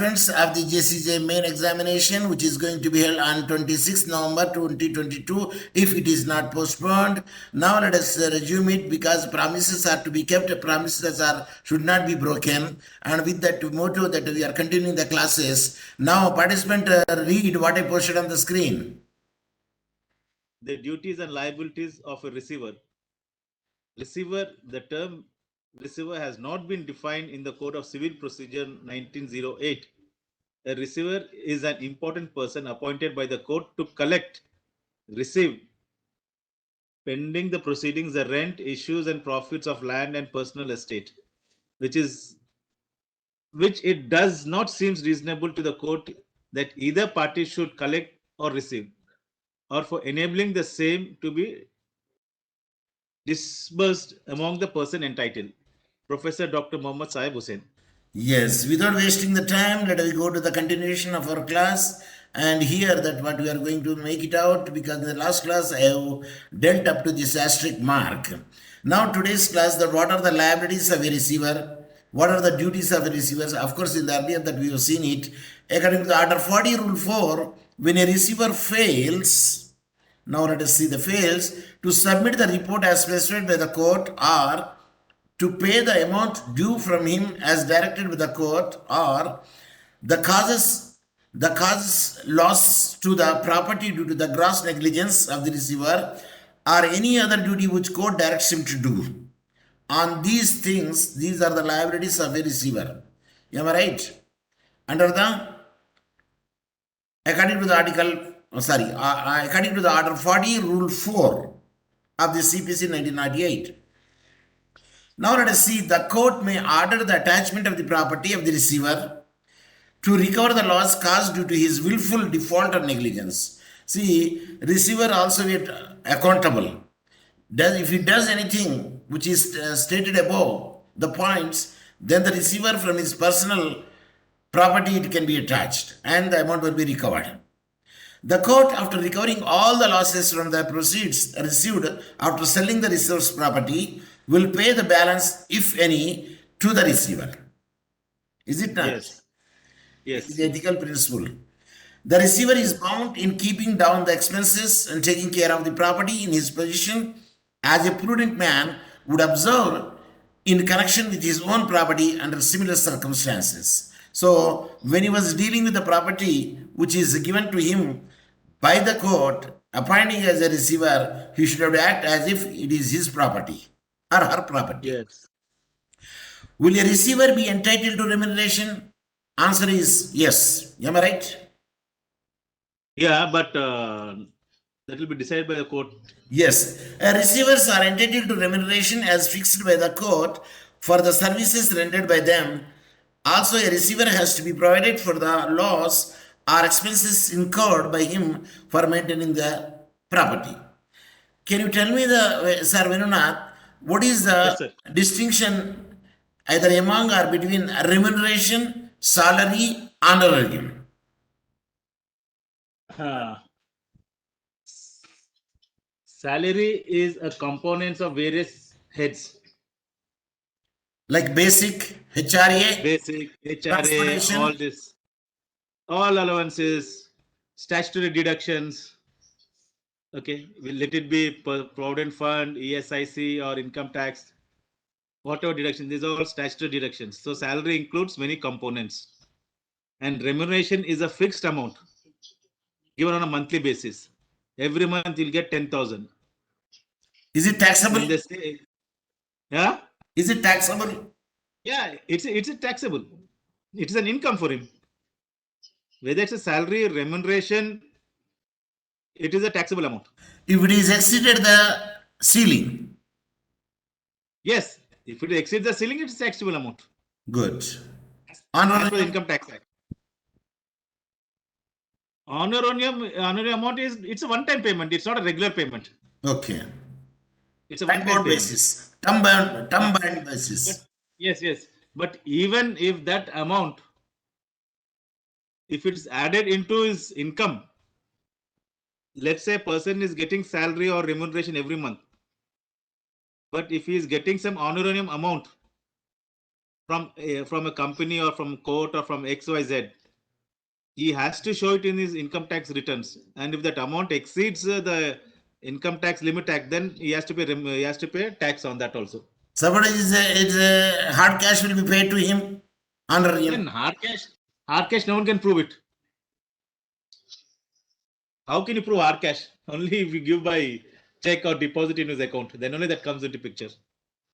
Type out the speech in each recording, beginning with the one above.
participants of the JCJ main examination, which is going to be held on 26th November 2022, if it is not postponed. Now let us resume it, because promises are to be kept, promises should not be broken, and with that motto that we are continuing the classes. Now participant, read what I posted on the screen. The duties and liabilities of a receiver. Receiver, the term receiver has not been defined in the Code of Civil Procedure 1908. A receiver is an important person appointed by the court to collect, receive, pending the proceedings, the rent, issues, and profits of land and personal estate, which it does not seem reasonable to the court that either party should collect or receive, or for enabling the same to be disbursed among the person entitled. Professor Dr. Mohammed Saheb Hussain. Yes, without wasting the time, let us go to the continuation of our class. And here that what we are going to make it out, because in the last class I have dealt up to this asterisk mark. Now today's class, that what are the liabilities of a receiver? What are the duties of a receiver? Of course, in the earlier that we have seen it. According to the Order 40 Rule 4, when a receiver fails, now let us see the fails, to submit the report as specified by the court, or to pay the amount due from him as directed by the court, or the causes loss to the property due to the gross negligence of the receiver, or any other duty which court directs him to do. On these things, these are the liabilities of a receiver. Am I right? According to the according to the Order 40 Rule 4 of the CPC 1998. Now let us see, the court may order the attachment of the property of the receiver to recover the loss caused due to his willful default or negligence. See, receiver also is accountable. If he does anything which is stated above the points, then the receiver from his personal property, it can be attached and the amount will be recovered. The court, after recovering all the losses from the proceeds received after selling the receiver's property, will pay the balance, if any, to the receiver. Is it not? Yes. Yes. It is the ethical principle. The receiver is bound in keeping down the expenses and taking care of the property in his possession, as a prudent man would observe in connection with his own property under similar circumstances. So, when he was dealing with the property which is given to him by the court, appointing as a receiver, he should have to act as if it is his property or her property. Yes. Will a receiver be entitled to remuneration? Answer is yes. Am I right? Yeah, but that will be decided by the court. Yes. Receivers are entitled to remuneration as fixed by the court for the services rendered by them. Also, a receiver has to be provided for the loss or expenses incurred by him for maintaining the property. Can you tell me, Sir Venunath, what is the distinction either among or between remuneration, salary, honorarium? Salary is a component of various heads. Like basic, HRA? Basic, HRA, all this. All allowances, statutory deductions. Okay, let it be Provident Fund, ESIC, or income tax. Whatever deduction, these are all statutory deductions. So salary includes many components. And remuneration is a fixed amount given on a monthly basis. Every month you'll get 10,000. Is it taxable? Yeah? Is it taxable? Yeah, it's a taxable. It is an income for him. Whether it's a salary, remuneration, it is a taxable amount. If it is exceeded the ceiling? Yes. If it exceeds the ceiling, it's a taxable amount. Good. Honorarium Income Tax Act. Honorarium amount it's a one-time payment. It's not a regular payment. Okay. It's a one-time basis. Term-bound basis. Yes. But even if that amount, if it's added into his income, let's say a person is getting salary or remuneration every month, but if he is getting some honorarium amount, from a company or from court or from XYZ, he has to show it in his income tax returns. And if that amount exceeds the income tax limit act, then he has to pay tax on that also. Somebody it's a hard cash will be paid to him under him. Then hard cash, no one can prove it. How can you prove hard cash? Only if you give by check or deposit in his account. Then only that comes into picture.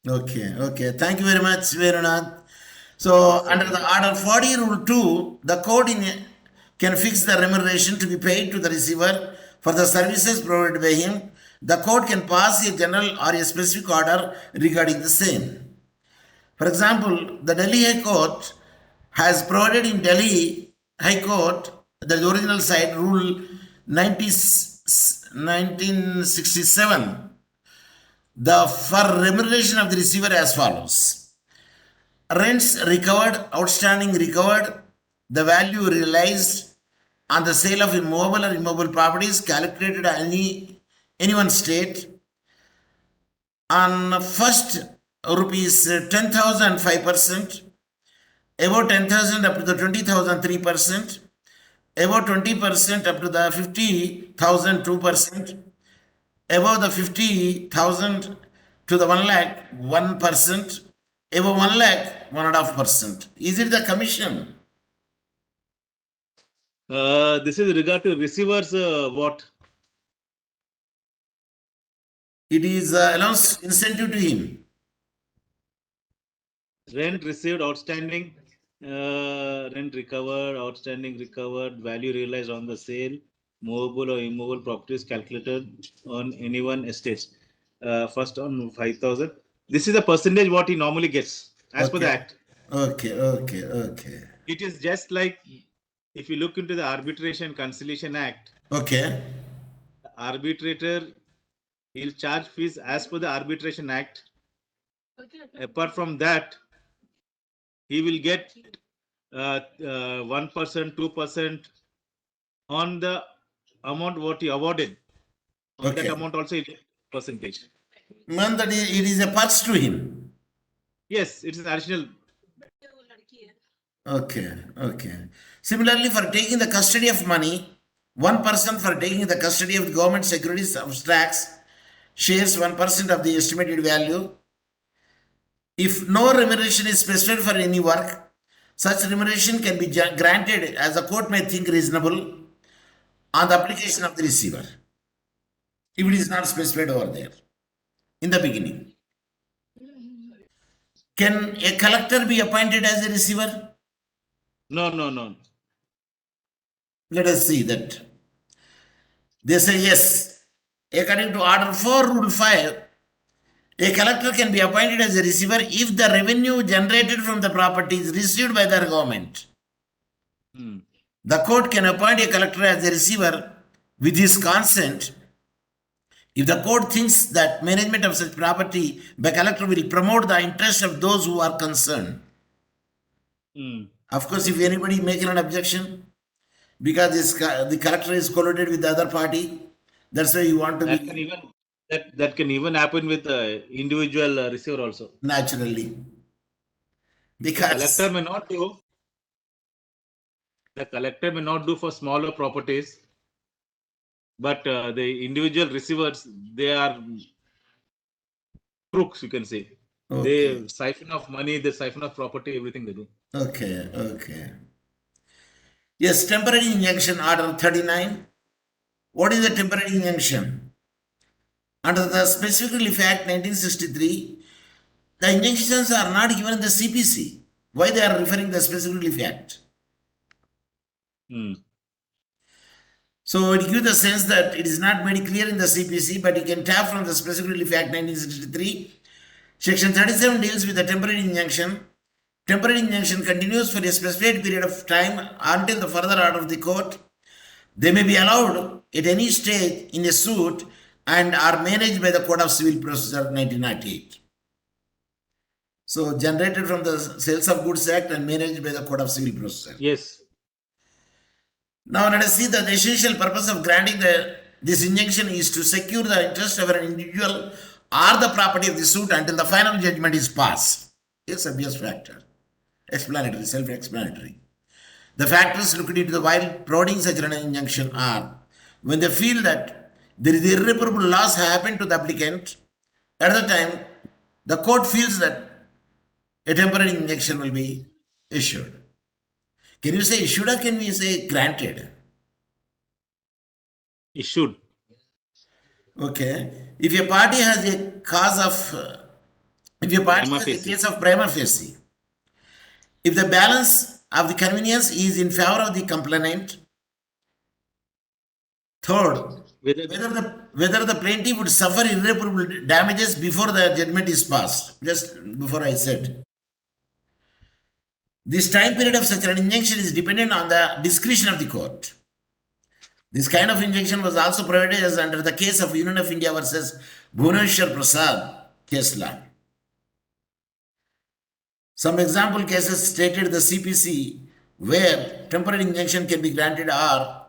Okay. Thank you very much, Verunath. So, under the Order 40 Rule 2, the court can fix the remuneration to be paid to the receiver for the services provided by him. The court can pass a general or a specific order regarding the same. For example, the Delhi High Court has provided in Delhi High Court, the original site, Rule 1967, for remuneration of the receiver as follows. Rents recovered, outstanding recovered, the value realized on the sale of immobile or immobile properties calculated on any one state. On first, rupees 10,000 5%, above 10,000 up to the 20,000 3%, above 20% up to the 50,000 2%, above the 50,000 to the 1 lakh 1%, above 1 lakh 1.5%. Is it the commission? This is regard to receivers. What? It is allows incentive to him. Rent received, outstanding, rent recovered, outstanding recovered, value realized on the sale, movable or immovable properties calculated on any one estate. First on 5,000. This is the percentage what he normally gets as per the act. Okay. It is just like if you look into the Arbitration Conciliation Act. Okay. Arbitrator, he'll charge fees as per the Arbitration Act. Apart from that, he will get 1%, 2% on the amount what he awarded. On that amount also percentage. Man, that it is a patch to him. Yes, it is additional. Okay. Similarly, for taking the custody of money, 1% for taking the custody of government securities of tax shares 1% of the estimated value. If no remuneration is specified for any work, such remuneration can be granted as the court may think reasonable on the application of the receiver, if it is not specified over there in the beginning. Can a collector be appointed as a receiver? No. Let us see that. They say yes. According to Order 4, Rule 5, a collector can be appointed as a receiver if the revenue generated from the property is received by the government. The court can appoint a collector as a receiver with his consent if the court thinks that management of such property by collector will promote the interest of those who are concerned. Of course, if anybody makes an objection, because the collector is colluded with the other party, that's why you want to be... That can even happen with the individual receiver also. Naturally. Because... The collector may not do for smaller properties, but the individual receivers, they are crooks, you can say. Okay. They siphon off money, they siphon off property, everything they do. Okay. Yes, temporary injunction, Order 39. What is the temporary injunction? Under the Specific Relief Act 1963, the injunctions are not given in the CPC. Why they are referring to the Specific Relief Act? So it gives the sense that it is not made clear in the CPC, but you can tap from the Specific Relief Act 1963. Section 37 deals with the temporary injunction. Temporary injunction continues for a specified period of time until the further order of the court. They may be allowed at any stage in a suit and are managed by the Code of Civil Procedure 1998. So generated from the Sales of Goods Act and managed by the Code of Civil Procedure. Yes. Now let us see that the essential purpose of granting this injunction is to secure the interest of an individual or the property of the suit until the final judgment is passed. Yes, obvious factor. Explanatory, self-explanatory. The factors looked into the while providing such an injunction are when they feel that there is irreparable loss happened to the applicant. At the time, the court feels that a temporary injunction will be issued. Can you say issued or can we say granted? Issued. Okay. If a party has a cause of, if a party Prima has a facie. case of prima facie, if the balance of the convenience is in favor of the complainant, third, whether the plaintiff would suffer irreparable damages before the judgment is passed. Just before I said. This time period of such an injunction is dependent on the discretion of the court. This kind of injunction was also provided as under the case of Union of India versus Bhuvaneshwar Prasad case law. Some example cases stated the CPC where temporary injunction can be granted are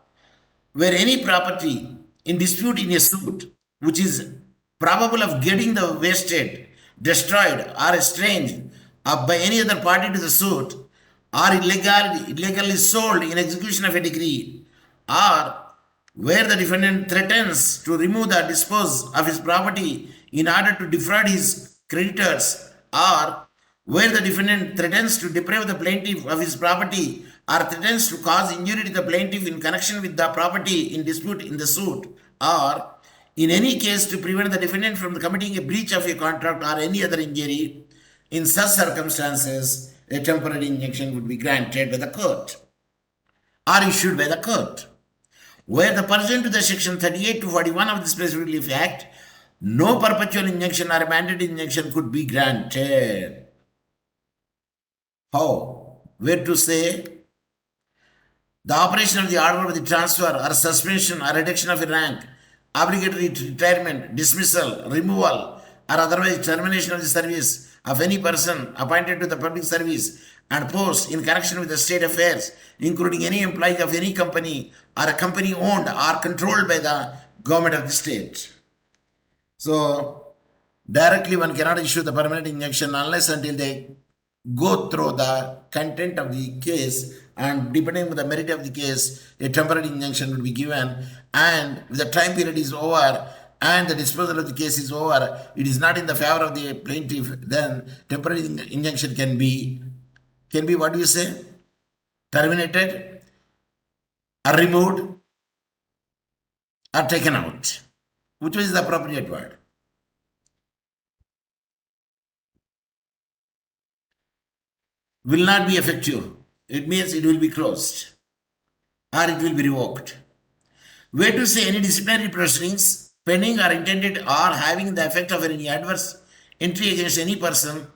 where any property in dispute in a suit which is probable of getting the wasted, destroyed or estranged by any other party to the suit or illegally sold in execution of a decree or where the defendant threatens to remove or dispose of his property in order to defraud his creditors or where the defendant threatens to deprive the plaintiff of his property or threatens to cause injury to the plaintiff in connection with the property in dispute in the suit, or in any case to prevent the defendant from committing a breach of a contract or any other injury, in such circumstances, a temporary injunction would be granted by the court or issued by the court. Where the pursuant to the section 38 to 41 of the Special Relief Act, no perpetual injunction or a mandatory injunction could be granted. How? Where to say the operation of the order of the transfer or suspension or reduction of a rank, obligatory retirement, dismissal, removal, or otherwise termination of the service of any person appointed to the public service and post in connection with the state affairs, including any employee of any company or a company owned or controlled by the government of the state. So, directly one cannot issue the permanent injunction unless until they go through the content of the case, and depending on the merit of the case, a temporary injunction will be given, and if the time period is over and the disposal of the case is over, it is not in the favor of the plaintiff, then temporary injunction can be what do you say? Terminated or removed or taken out. Which is the appropriate word? Will not be effective. It means it will be closed or it will be revoked. Where to say any disciplinary proceedings pending or intended or having the effect of any adverse entry against any person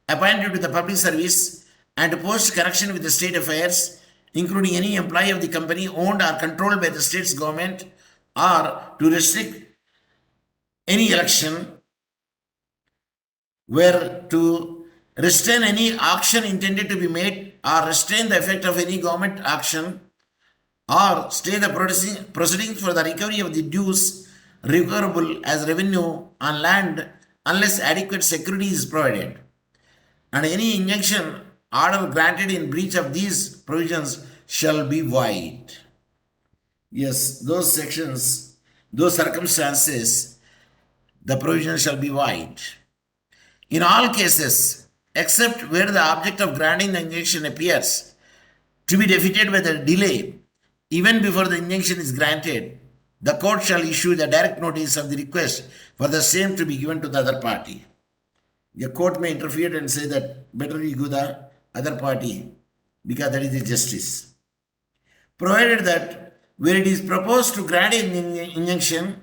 appointed to the public service and post connection with the state affairs, including any employee of the company owned or controlled by the state's government, or to restrict any election, where to restrain any action intended to be made or restrain the effect of any government action, or stay the proceedings for the recovery of the dues recoverable as revenue on land unless adequate security is provided. And any injunction order granted in breach of these provisions shall be void. Yes, those sections, those circumstances, the provision shall be void. In all cases, except where the object of granting the injunction appears to be defeated by the delay, even before the injunction is granted, the court shall issue the direct notice of the request for the same to be given to the other party. The court may interfere and say that better you give the other party because that is the justice. Provided that where it is proposed to grant an injunction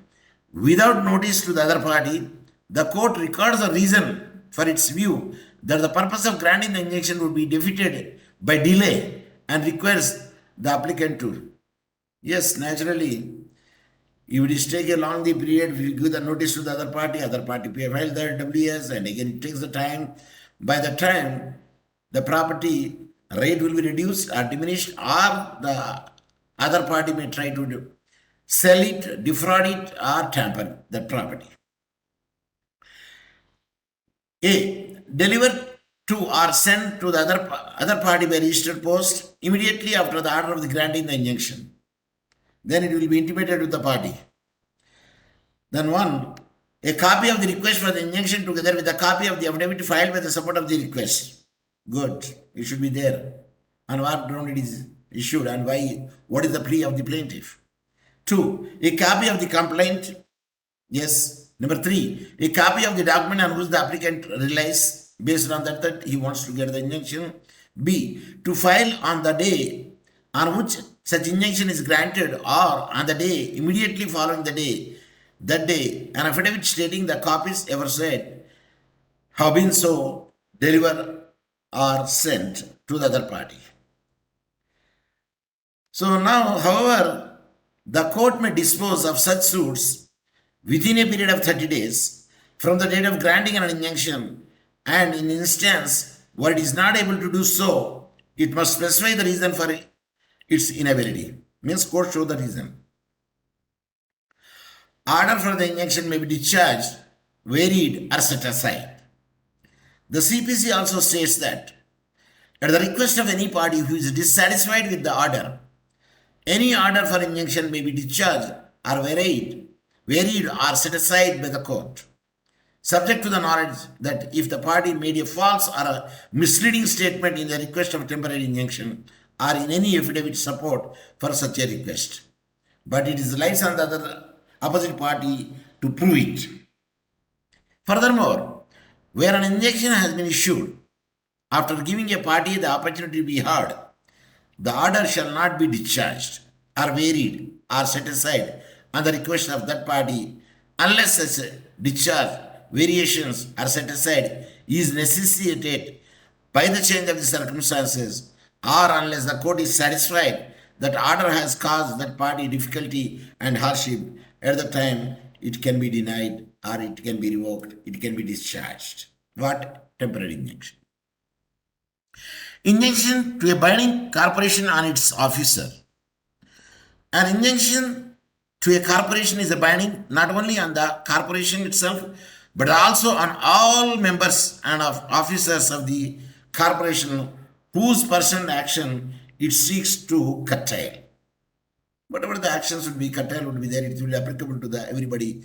without notice to the other party, the court records a reason for its view that the purpose of granting the injunction would be defeated by delay and requires the applicant to. Yes, naturally, if it is take a long period, if you give the notice to the other party file their WS, and again it takes the time. By the time the property rate will be reduced or diminished, or the other party may try to sell it, defraud it, or tamper that property. A. Deliver 2 are sent to the other party by registered post immediately after the order of the granting the injunction. Then it will be intimated to the party. Then 1, a copy of the request for the injunction together with a copy of the affidavit filed with the support of the request. Good. It should be there. On what ground it is issued and why, what is the plea of the plaintiff. 2, a copy of the complaint. Yes. Number 3, a copy of the document on which the applicant relies based on that he wants to get the injunction. B, to file on the day on which such injunction is granted or on the day immediately following the day, that day, an affidavit stating the copies ever said have been so delivered or sent to the other party. So now, however, the court may dispose of such suits within a period of 30 days from the date of granting an injunction, and in instance where it is not able to do so, it must specify the reason for its inability. Means court show the reason. Order for the injunction may be discharged, varied, or set aside. The CPC also states that at the request of any party who is dissatisfied with the order, any order for injunction may be discharged or varied or set aside by the court, subject to the knowledge that if the party made a false or a misleading statement in the request of temporary injunction or in any affidavit support for such a request, but it is lies on the other opposite party to prove it. Furthermore, where an injunction has been issued after giving a party the opportunity to be heard, the order shall not be discharged or varied or set aside on the request of that party unless such discharge, variations, or set aside is necessitated by the change of the circumstances, or unless the court is satisfied that order has caused that party difficulty and hardship at the time it can be denied or it can be revoked, it can be discharged. What? Temporary injunction. Injunction to a binding corporation on its officer. An injunction to a corporation is a binding not only on the corporation itself, but also on all members and of officers of the corporation whose personal action it seeks to curtail. Whatever the actions would be curtailed would be there, it will be applicable to the everybody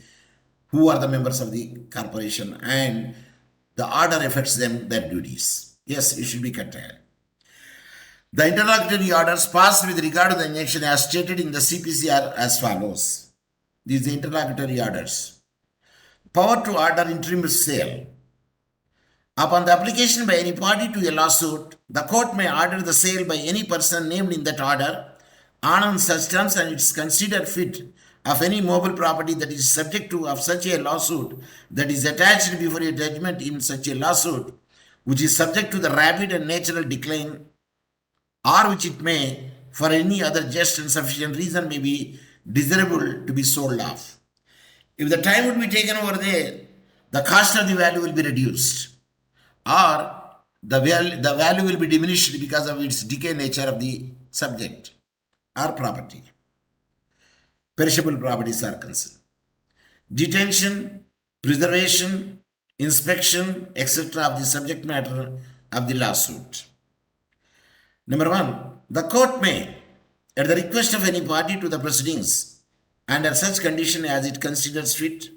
who are the members of the corporation, and the order affects them, their duties. Yes, it should be curtailed. The interlocutory orders passed with regard to the injunction as stated in the CPC are as follows. These are the interlocutory orders. Power to order interim sale. Upon the application by any party to a lawsuit, the court may order the sale by any person named in that order on such terms and it is considered fit of any mobile property that is subject to of such a lawsuit that is attached before a judgment in such a lawsuit, which is subject to the rapid and natural decline, or which it may, for any other just and sufficient reason, may be desirable to be sold off. If the time would be taken over there, the cost of the value will be reduced, or the value will be diminished because of its decay nature of the subject or property. Perishable properties are concerned. Detention, preservation, inspection, etc. of the subject matter of the lawsuit. Number 1, the court may, at the request of any party to the proceedings, under such condition as it considers fit,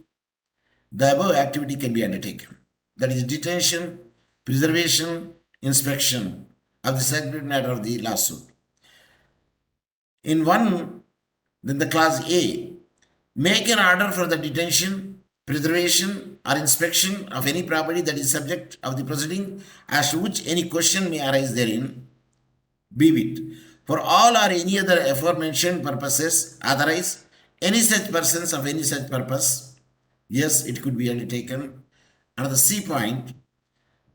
the above activity can be undertaken. That is detention, preservation, inspection of the subject matter of the lawsuit. In one, then the clause A, make an order for the detention, preservation, or inspection of any property that is subject of the proceeding as to which any question may arise therein. B, for all or any other aforementioned purposes, authorize any such persons of any such purpose. Yes, it could be undertaken. And the C point,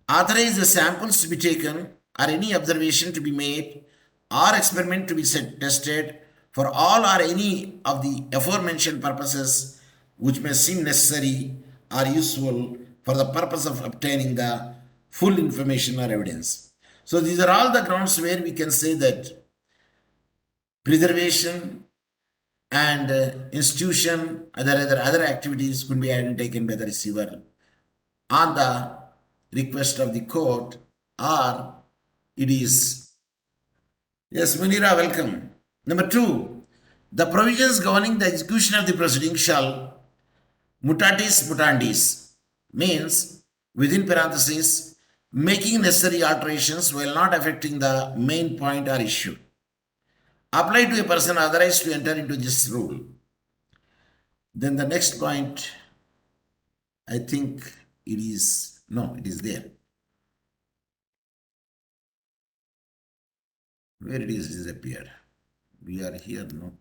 authorize the samples to be taken or any observation to be made or experiment to be tested for all or any of the aforementioned purposes which may seem necessary or useful for the purpose of obtaining the full information or evidence. So these are all the grounds where we can say that preservation and institution, other activities could be undertaken by the receiver on the request of the court or it is. Yes, Munira, welcome. Number 2, the provisions governing the execution of the proceeding shall mutatis mutandis, means within parentheses, making necessary alterations while not affecting the main point or issue, apply to a person authorized to enter into this rule. Then the next point, I think it is there. Where it is disappeared? We are here, no?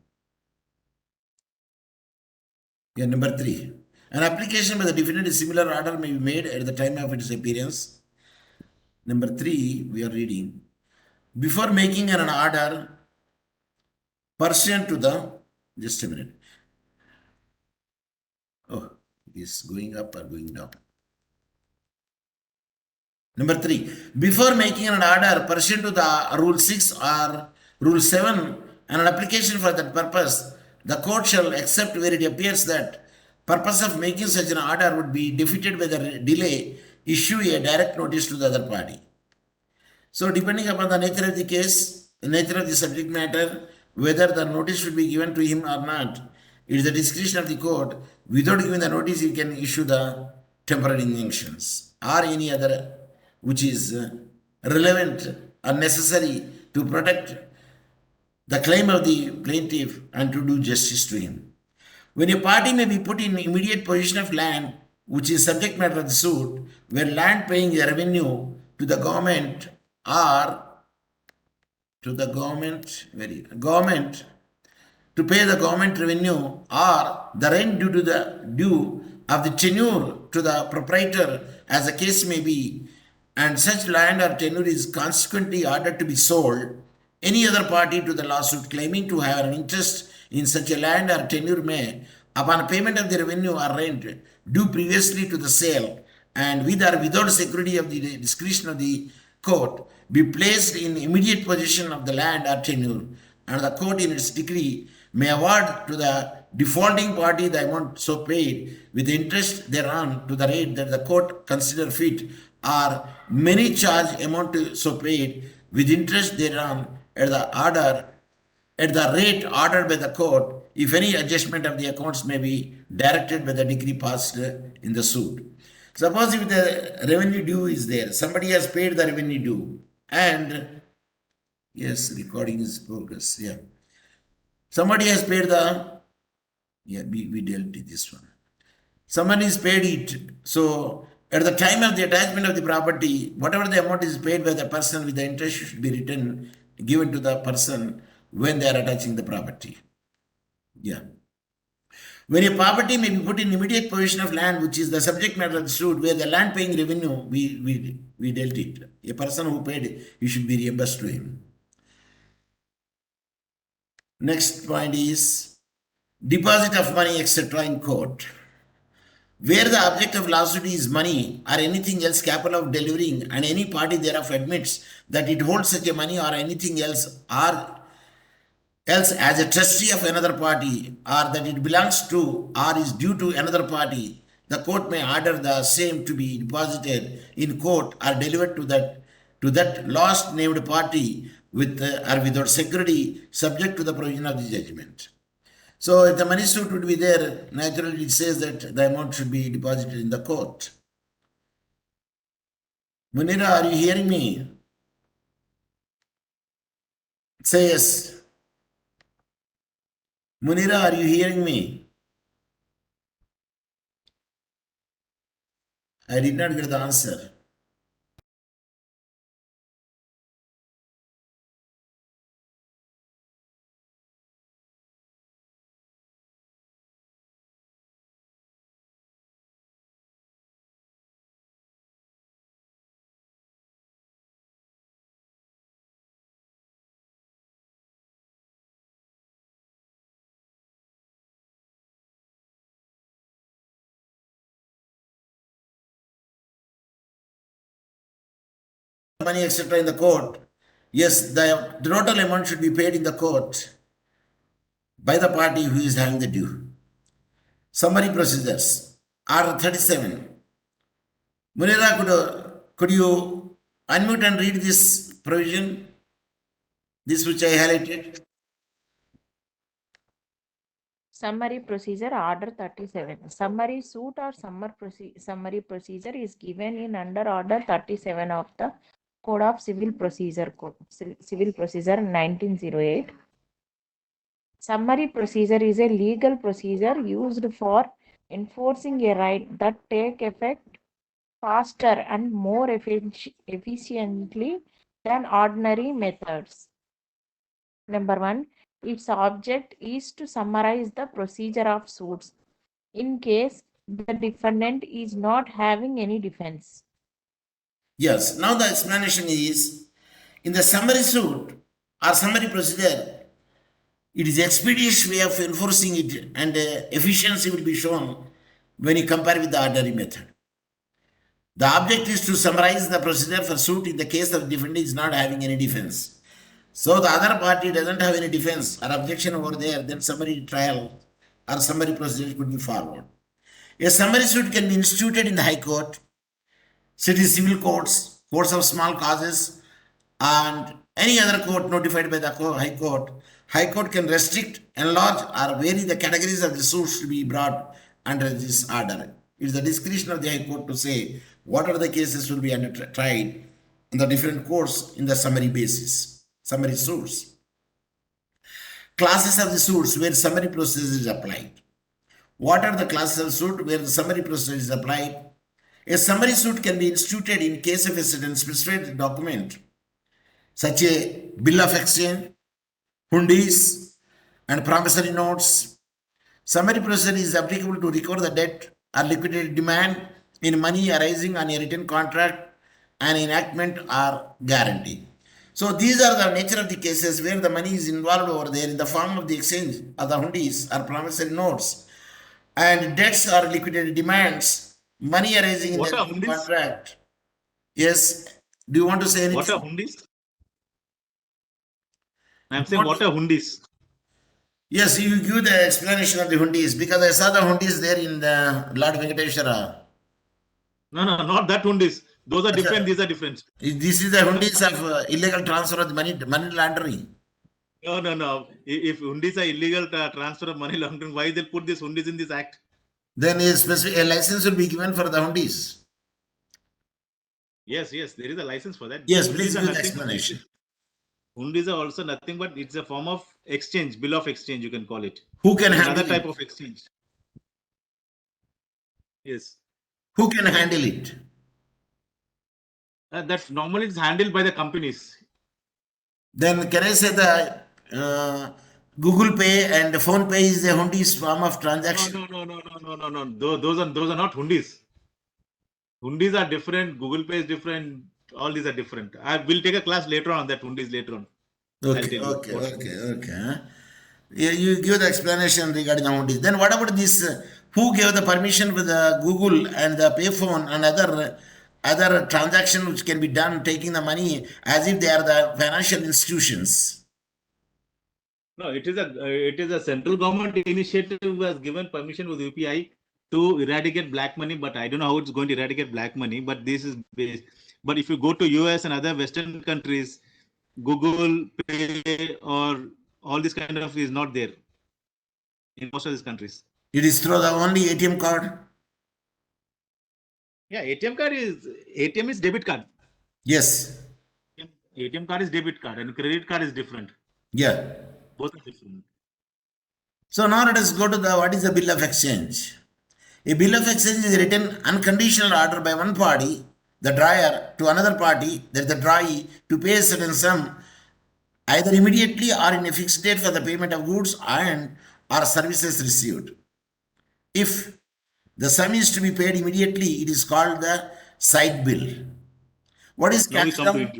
Yeah, number 3. An application by the defendant is similar order may be made at the time of its appearance. Number 3, we are reading. Before making an order pursuant to the, just a minute. Oh, it is going up or going down. Number 3, before making an order pursuant to the Rule 6 or Rule 7 and an application for that purpose, the court shall accept where it appears that purpose of making such an order would be defeated by the delay, issue a direct notice to the other party. So depending upon the nature of the case, the nature of the subject matter, whether the notice should be given to him or not, it is the discretion of the court. Without giving the notice, he can issue the temporary injunctions or any other which is relevant or necessary to protect the claim of the plaintiff and to do justice to him. When a party may be put in immediate possession of land which is subject matter of the suit, where land paying the revenue to the government or to the government to pay the government revenue or the rent due of the tenure to the proprietor as the case may be, and such land or tenure is consequently ordered to be sold, any other party to the lawsuit claiming to have an interest in such a land or tenure may, upon payment of the revenue or rent due previously to the sale and with or without security of the discretion of the court, be placed in immediate possession of the land or tenure, and the court in its decree may award to the defaulting party the amount so paid with interest thereon to the rate that the court consider fit, or many charge amount so paid with interest thereon at the rate ordered by the court, if any adjustment of the accounts may be directed by the decree passed in the suit. Suppose if the revenue due is there, somebody has paid the revenue due, and yes, recording is progress. Yeah, somebody has paid the. Yeah, we dealt with this one. Someone is paid it. So at the time of the attachment of the property, whatever the amount is paid by the person with the interest should be given to the person when they are attaching the property. Yeah. When a property may be put in immediate possession of land, which is the subject matter of the suit, where the land paying revenue, we dealt it. A person who paid, you should be reimbursed to him. Next point is deposit of money, etc. in court. Where the object of lawsuit is money or anything else capable of delivering, and any party thereof admits that it holds such a money or anything else as a trustee of another party, or that it belongs to or is due to another party, the court may order the same to be deposited in court or delivered to that last named party with or without security, subject to the provision of the judgment. So if the money suit would be there, naturally it says that the amount should be deposited in the court. Munira, are you hearing me? Say yes. Munira, are you hearing me? I did not get the answer. Money, etc. in the court. Yes, the total amount should be paid in the court by the party who is having the due. Summary procedures. R37. Munira, could you unmute and read this provision, this which I highlighted. Summary procedure order 37. Summary suit or summary procedure is given in under order 37 of the Code of Civil Procedure Code, Civil Procedure 1908. Summary procedure is a legal procedure used for enforcing a right that take effect faster and more efficiently than ordinary methods. Number 1, its object is to summarize the procedure of suits in case the defendant is not having any defense. Yes, now the explanation is, in the summary suit or summary procedure, it is expeditious way of enforcing it, and efficiency will be shown when you compare with the ordinary method. The object is to summarize the procedure for suit in the case of the defendant is not having any defense. So the other party doesn't have any defense or objection over there, then summary trial or summary procedure could be followed. A summary suit can be instituted in the High Court, city civil courts, courts of small causes, and any other court notified by the High Court. High Court can restrict, enlarge, or vary the categories of the suits to be brought under this order. It is the discretion of the High Court to say what are the cases will be tried in the different courts in the summary basis, summary suits. Classes of the suits where summary procedure is applied. What are the classes of suit where the summary procedure is applied? A summary suit can be instituted in case of a certain specified document, such a bill of exchange, hundis, and promissory notes. Summary procedure is applicable to recover the debt or liquidated demand in money arising on a written contract, an enactment, or guarantee. So these are the nature of the cases where the money is involved over there in the form of the exchange or the hundis or promissory notes, and debts or liquidated demands, money arising in the contract. Yes. Do you want to say anything? What are hundis? I'm saying what are hundis? Yes, you give the explanation of the hundis because I saw the hundis there in the Lord Venkateshwara. No, not that hundis. Those are different. These are different. This is the hundis of illegal transfer of money laundering. No. If hundis are illegal transfer of money laundering, why they'll put this hundis in this act? Then a license will be given for the hundis. Yes, there is a license for that. Yes, please give the explanation. Hundis are also nothing but it's a form of exchange, bill of exchange, you can call it. Who can handle another type of exchange? Yes. Who can handle it? That's normally it's handled by the companies. Then can I say the Google Pay and Phone Pay is the hundis form of transaction? No. Those are not hundis. Hundis are different. Google Pay is different. All these are different. I will take a class later on that hundis later on. Okay. You give the explanation regarding the hundis. Then what about this? Who gave the permission with the Google and the payphone and other transactions which can be done taking the money as if they are the financial institutions? No, it is a central government initiative who has given permission with UPI to eradicate black money, but I don't know how it's going to eradicate black money. But this is based. But if you go to US and other Western countries, Google Pay or all this kind of is not there in most of these countries. It is through the only ATM card. Yeah, ATM is debit card. Yes. ATM card is debit card and credit card is different. Yeah. Both are different. So now let us go to what is the bill of exchange. A bill of exchange is written unconditional order by one party, the drawer, to another party, that is the drawee, to pay a certain sum either immediately or in a fixed date for the payment of goods and or services received. If the sum is to be paid immediately, it is called the side bill. What is cash down?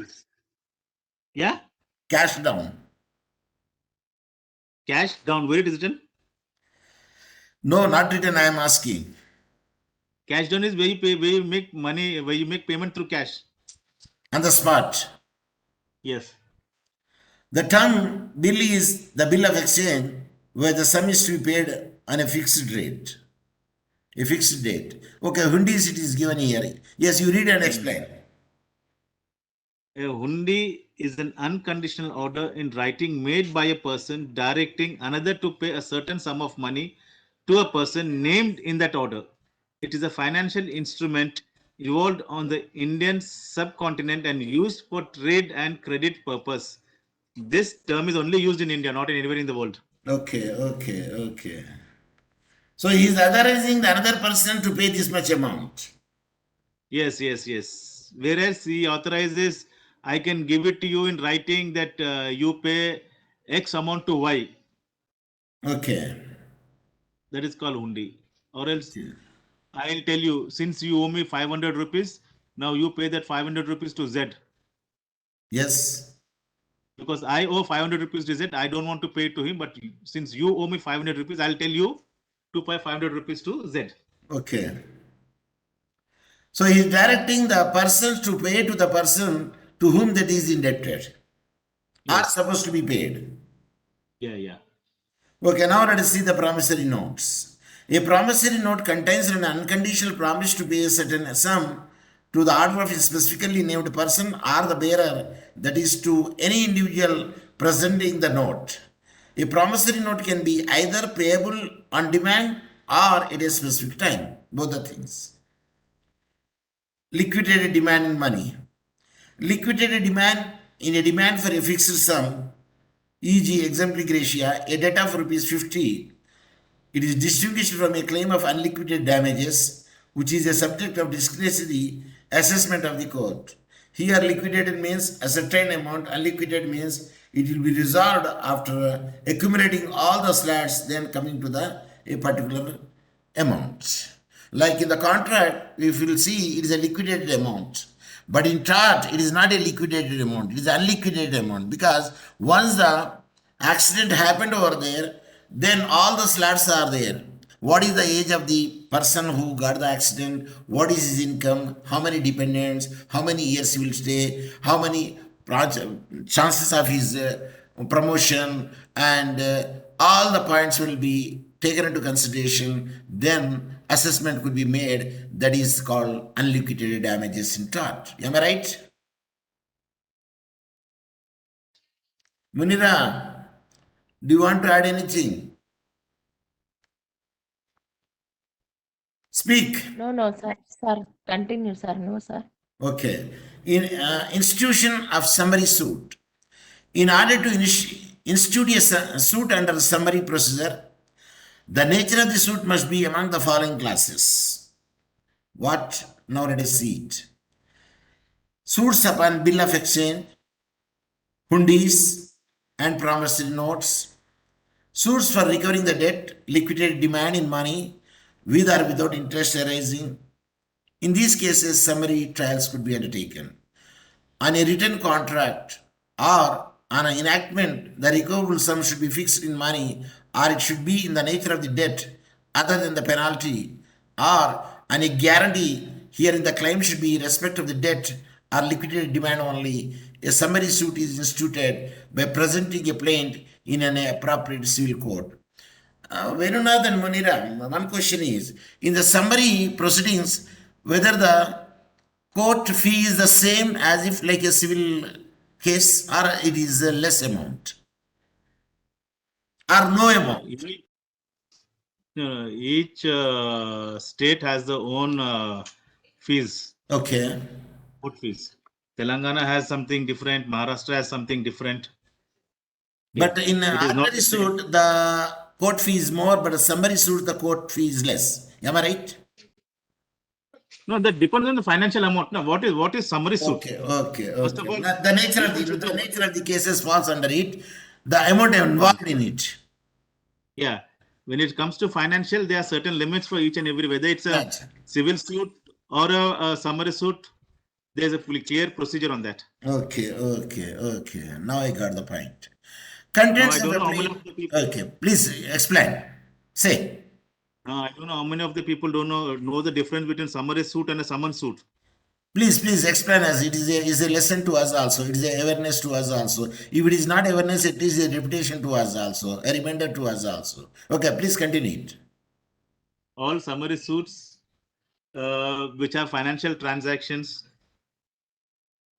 Yeah? Cash down. Cash down, where it is written? No, not written, I am asking. Cash down is where you make money, where you make payment through cash. On the spot. Yes. The term bill is the bill of exchange where the sum is to be paid on a fixed rate. A fixed date. Okay, hundis it is given here. Yes, you read and explain. A hundi is an unconditional order in writing made by a person directing another to pay a certain sum of money to a person named in that order. It is a financial instrument evolved on the Indian subcontinent and used for trade and credit purpose. This term is only used in India, not anywhere in the world. Okay. So he is authorizing the another person to pay this much amount. Yes. Whereas he authorizes, I can give it to you in writing that you pay X amount to Y. Okay. That is called hundi. Or else I'll tell you, since you owe me 500 rupees, now you pay that 500 rupees to Z. Yes. Because I owe 500 rupees to Z, I don't want to pay it to him. But since you owe me 500 rupees, I'll tell you to pay 500 rupees to Z. Okay. So he is directing the persons to pay to the person to whom that is indebted. Are supposed to be paid. Yeah. Okay, now let us see the promissory notes. A promissory note contains an unconditional promise to pay a certain sum to the order of a specifically named person or the bearer, that is, to any individual presenting the note. A promissory note can be either payable on demand or at a specific time, both the things. Liquidated demand in money. Liquidated demand in a demand for a fixed sum, e.g. exemplary gratia, a debt of rupees 50. It is distinguished from a claim of unliquidated damages, which is a subject of discretionary assessment of the court. Here, liquidated means a certain amount, unliquidated means it will be resolved after accumulating all the slats, then coming to a particular amount. Like in the contract, if you will see, it is a liquidated amount. But in chart, it is not a liquidated amount, it is unliquidated amount, because once the accident happened over there, then all the slats are there. What is the age of the person who got the accident? What is his income? How many dependents? How many years he will stay? How many chances of his promotion? And all the points will be taken into consideration. Then assessment could be made. That is called unliquidated damages in tort. Am I right? Munira, do you want to add anything? Speak. No, sir. Sir, continue, sir. No, sir. Okay. In institution of summary suit. In order to institute a suit under summary procedure, the nature of the suit must be among the following classes. What? Now let us see it. Suits upon bill of exchange, hundis, and promissory notes. Suits for recovering the debt, liquidated demand in money, with or without interest arising. In these cases, summary trials could be undertaken. On a written contract or on an enactment, the recoverable sum should be fixed in money, or it should be in the nature of the debt other than the penalty, or on a guarantee, herein the claim should be in respect of the debt or liquidated demand only. A summary suit is instituted by presenting a plaint in an appropriate civil court. Venunath and Munira, one question is, in the summary proceedings, whether the court fee is the same as if like a civil case, or it is a less amount, or no amount? Each state has their own fees. Okay. Court fees. Telangana has something different. Maharashtra has something different. But in ordinary suit, the court fee is more, but a summary suit, the court fee is less. Am I right? No, that depends on the financial amount. Now, what is summary suit? Okay. First of all, the nature of the cases falls under it. The amount involved in it. Yeah. When it comes to financial, there are certain limits for each and every, whether it's a civil suit or a summary suit. There's a clear procedure on that. Okay. Now I got the point. Contents of the plaint. Okay, please explain. Say. I don't know how many of the people don't know the difference between summary suit and a summons suit. Please explain us. It is a lesson to us also. It is a awareness to us also. If it is not awareness, it is a repetition to us also, a reminder to us also. Okay, please continue it. All summary suits which are financial transactions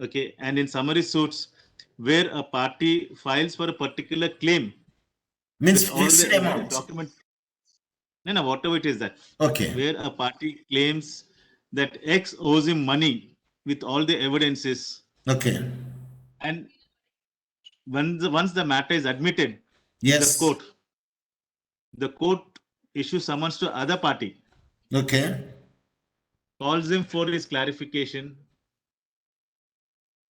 Okay, and in summary suits, where a party files for a particular claim Means with all fixed the amount. document, no, whatever it is that, Okay. where a party claims that X owes him money with all the evidences, Okay. and once the matter is admitted in Yes. the court issues summons to other party, Okay. calls him for his clarification,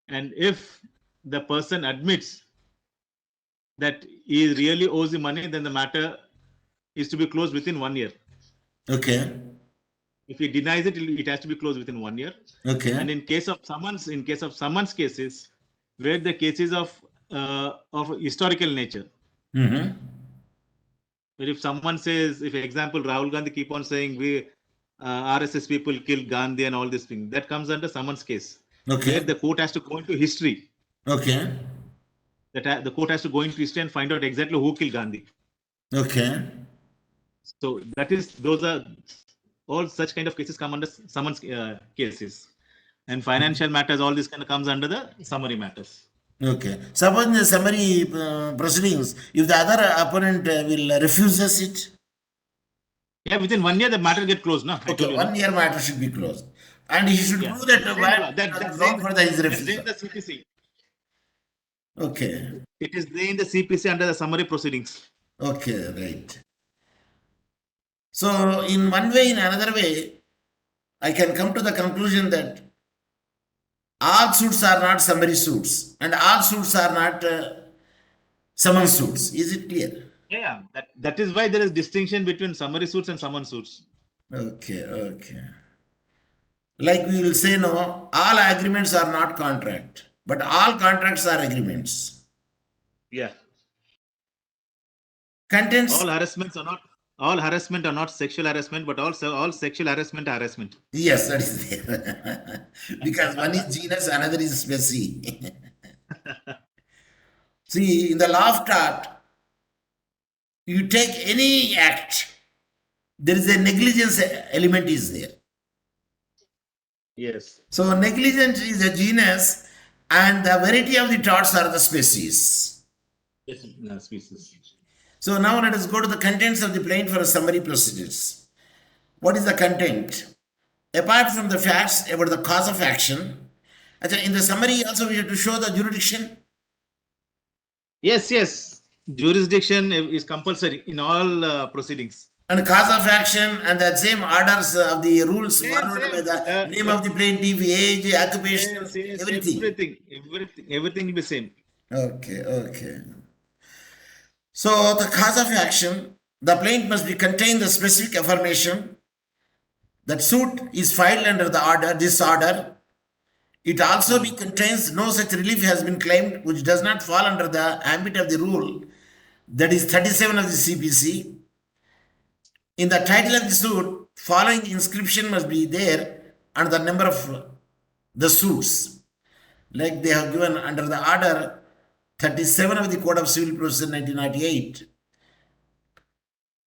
and if the person admits that he really owes the money, then the matter is to be closed within 1 year. Okay. If he denies it, it has to be closed within 1 year. Okay. And in case of summons cases, where the cases of historical nature, Mm-hmm. where if someone says, if example Rahul Gandhi keep on saying we RSS people killed Gandhi and all this thing, that comes under summons case. Okay. Where the court has to go into history. Okay. That the court has to go into history and find out exactly who killed Gandhi. Okay. So those are all such kind of cases come under summons cases, and financial matters, all this kind of comes under the summary matters. Okay. Suppose in the summary proceedings, if the other opponent will refuses it. Yeah, within 1 year the matter get closed. No. Okay, 1 year matter should be closed, and he should do that. That's For the his refusal. in the CPC. Okay. It is there in the CPC under the summary proceedings. Okay, right. So, in one way, in another way, I can come to the conclusion that all suits are not summary suits, and all suits are not summons suits. Is it clear? Yeah, that is why there is distinction between summary suits and summons suits. Okay, okay. Like we will say, no, all agreements are not contract, but all contracts are agreements. Yeah. Contents. All harassment are not sexual harassment, but also all sexual harassment are harassment. Yes, that is there. Because one is genus, another is specie. See, in the law of tort, you take any act, there is a negligence element is there. Yes. So negligence is a genus, and the variety of the torts are the species. Yes, species. So now let us go to the contents of the plaint for summary procedures. What is the content? Apart from the facts about the cause of action, in the summary also we have to show the jurisdiction. Yes. Jurisdiction is compulsory in all proceedings. And cause of action and the same orders of the rules followed by the name of the plaintiff, age, occupation, everything. Everything will be same. Okay. So the cause of action, the plaint must be contain the specific affirmation that suit is filed under the order, this order. It also contains no such relief has been claimed which does not fall under the ambit of the rule, that is 37 of the CPC. In the title of the suit, following inscription must be there and the number of the suits. Like they have given under the order 37 of the Code of Civil Procedure 1998.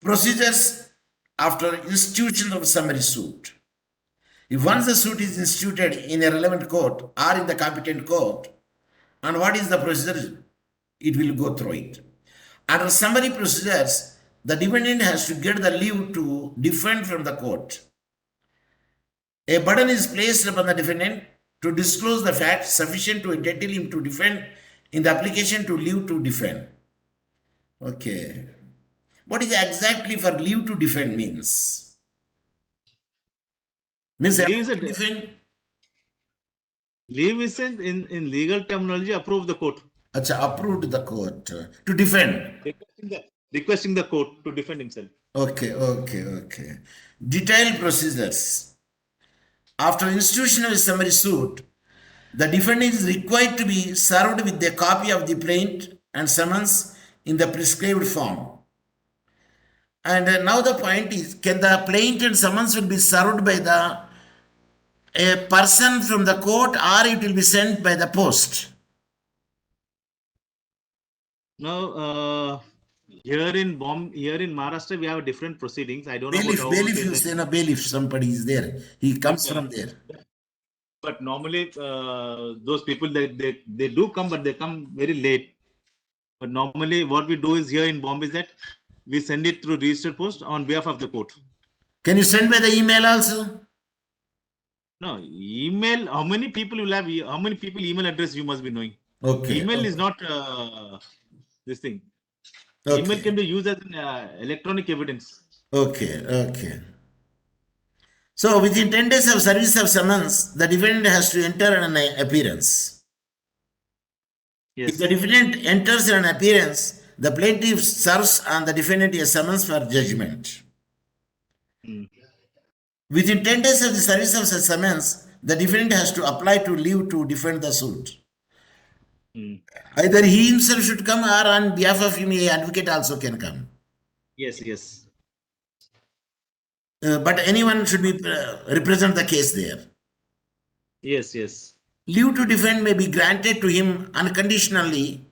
Procedures after institution of summary suit. If once the suit is instituted in a relevant court or in the competent court, and what is the procedure? It will go through it. Under summary procedures, the defendant has to get the leave to defend from the court. A burden is placed upon the defendant to disclose the facts sufficient to entitle him to defend in the application to leave to defend. Okay. What is exactly for leave to defend means? Means Leave to defend. Leave is in legal terminology approve the court. Approved the court to defend. Requesting the court to defend himself. Okay. Detailed procedures. After institution of a summary suit, the defendant is required to be served with a copy of the plaint and summons in the prescribed form. And now the point is, can the plaint and summons will be served by a person from the court, or it will be sent by the post? Now, here in Maharashtra, we have different proceedings. I don't know Bailiff, about bailiff, you say, no, bailiff, somebody is there. He comes from there. But normally, those people they do come, but they come very late. But normally, what we do is here in Bombay is that we send it through registered post on behalf of the court. Can you send by the email also? No, email. How many people will have? How many people email address you must be knowing? Okay. Email is not this thing. Okay. Email can be used as an electronic evidence. Okay. Okay. So within 10 days of service of summons, the defendant has to enter an appearance. Yes. If the defendant enters an appearance, the plaintiff serves on the defendant a summons for judgment. Within 10 days of the service of such summons, the defendant has to apply to leave to defend the suit. Either he himself should come or on behalf of him, an advocate also can come. Yes, yes. But anyone should be represent the case there. Yes, yes. Leave to defend may be granted to him unconditionally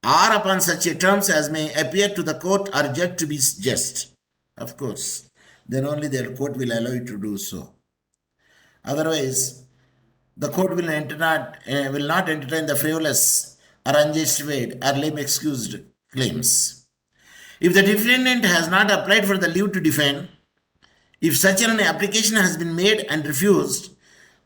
or upon such a terms as may appear to the court or judge to be just. Of course, then only the court will allow you to do so. Otherwise, the court will not entertain the frivolous or unjustified or lame excused claims. If the defendant has not applied for the leave to defend, if such an application has been made and refused,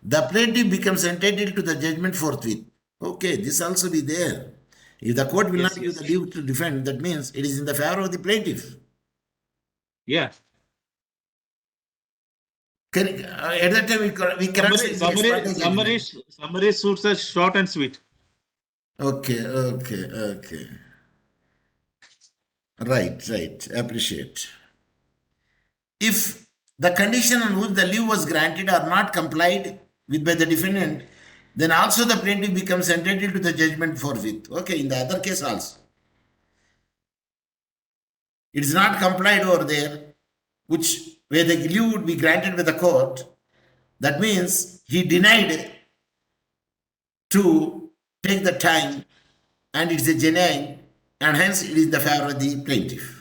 the plaintiff becomes entitled to the judgment forthwith. Okay, this also be there. If the court will not give the leave to defend, that means it is in the favor of the plaintiff. Yeah. At that time, we cannot say summary suits are short and sweet. Okay. Right. Appreciate. If the condition on which the leave was granted are not complied with by the defendant, then also the plaintiff becomes entitled to the judgment forthwith. Okay, in the other case also. It is not complied over there, where the leave would be granted by the court. That means he denied to take the time and it's a genuine, and hence it is in the favor of the plaintiff.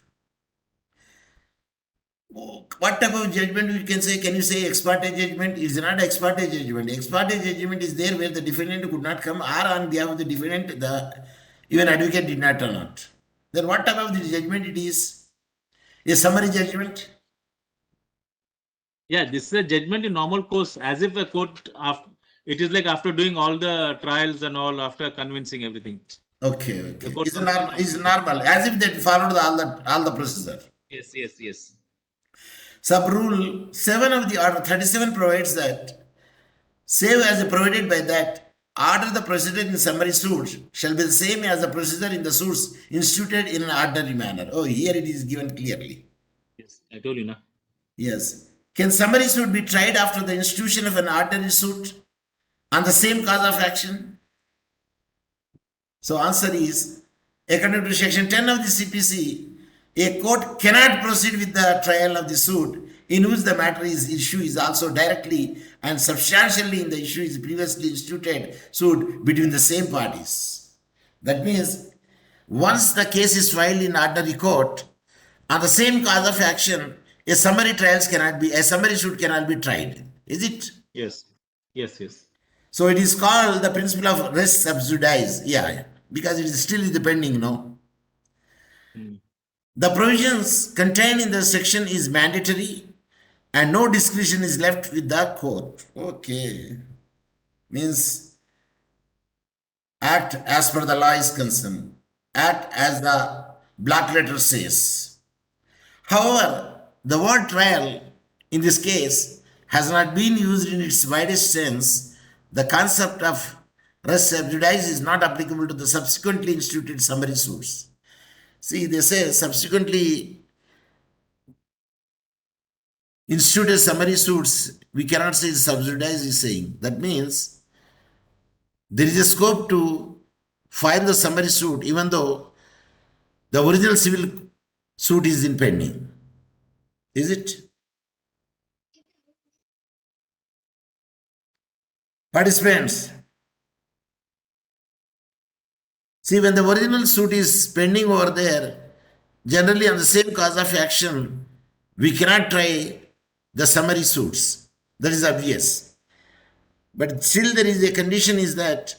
What type of judgment we can say? Can you say ex parte judgment? It is not ex parte judgment. Ex parte judgment is there where the defendant could not come, or on behalf of the defendant, even advocate did not turn out. Then what type of the judgment it is? A summary judgment? Yeah, this is a judgment in normal course, as if a court, it is like after doing all the trials and all, after convincing everything. Okay. It's normal, as if they followed all the procedure. Yes. Sub rule 7 of the order 37 provides that, save as provided by that, order the procedure in summary suits shall be the same as the procedure in the suits instituted in an ordinary manner. Oh, here it is given clearly. Yes, I told you now. Yes. Can summary suit be tried after the institution of an ordinary suit on the same cause of action? So answer is, according to section 10 of the CPC, a court cannot proceed with the trial of the suit in which the matter issue is also directly and substantially in the issue is previously instituted suit between the same parties. That means once the case is filed in ordinary court on the same cause of action, a summary suit cannot be tried. Is it? Yes. So it is called the principle of res subjudice. Yeah, because it is still pending, no? The provisions contained in the section is mandatory and no discretion is left with the court. Okay. Means act as per the law is concerned. Act as the black letter says. However, the word trial in this case has not been used in its widest sense. The concept of res subjudice is not applicable to the subsequently instituted summary suits. See, they say subsequently instituted summary suits, we cannot say subjudice is saying. That means there is a scope to file the summary suit even though the original civil suit is in pending. Is it? Participants, see, when the original suit is pending over there, generally on the same cause of action, we cannot try the summary suits. That is obvious. But still there is a condition is that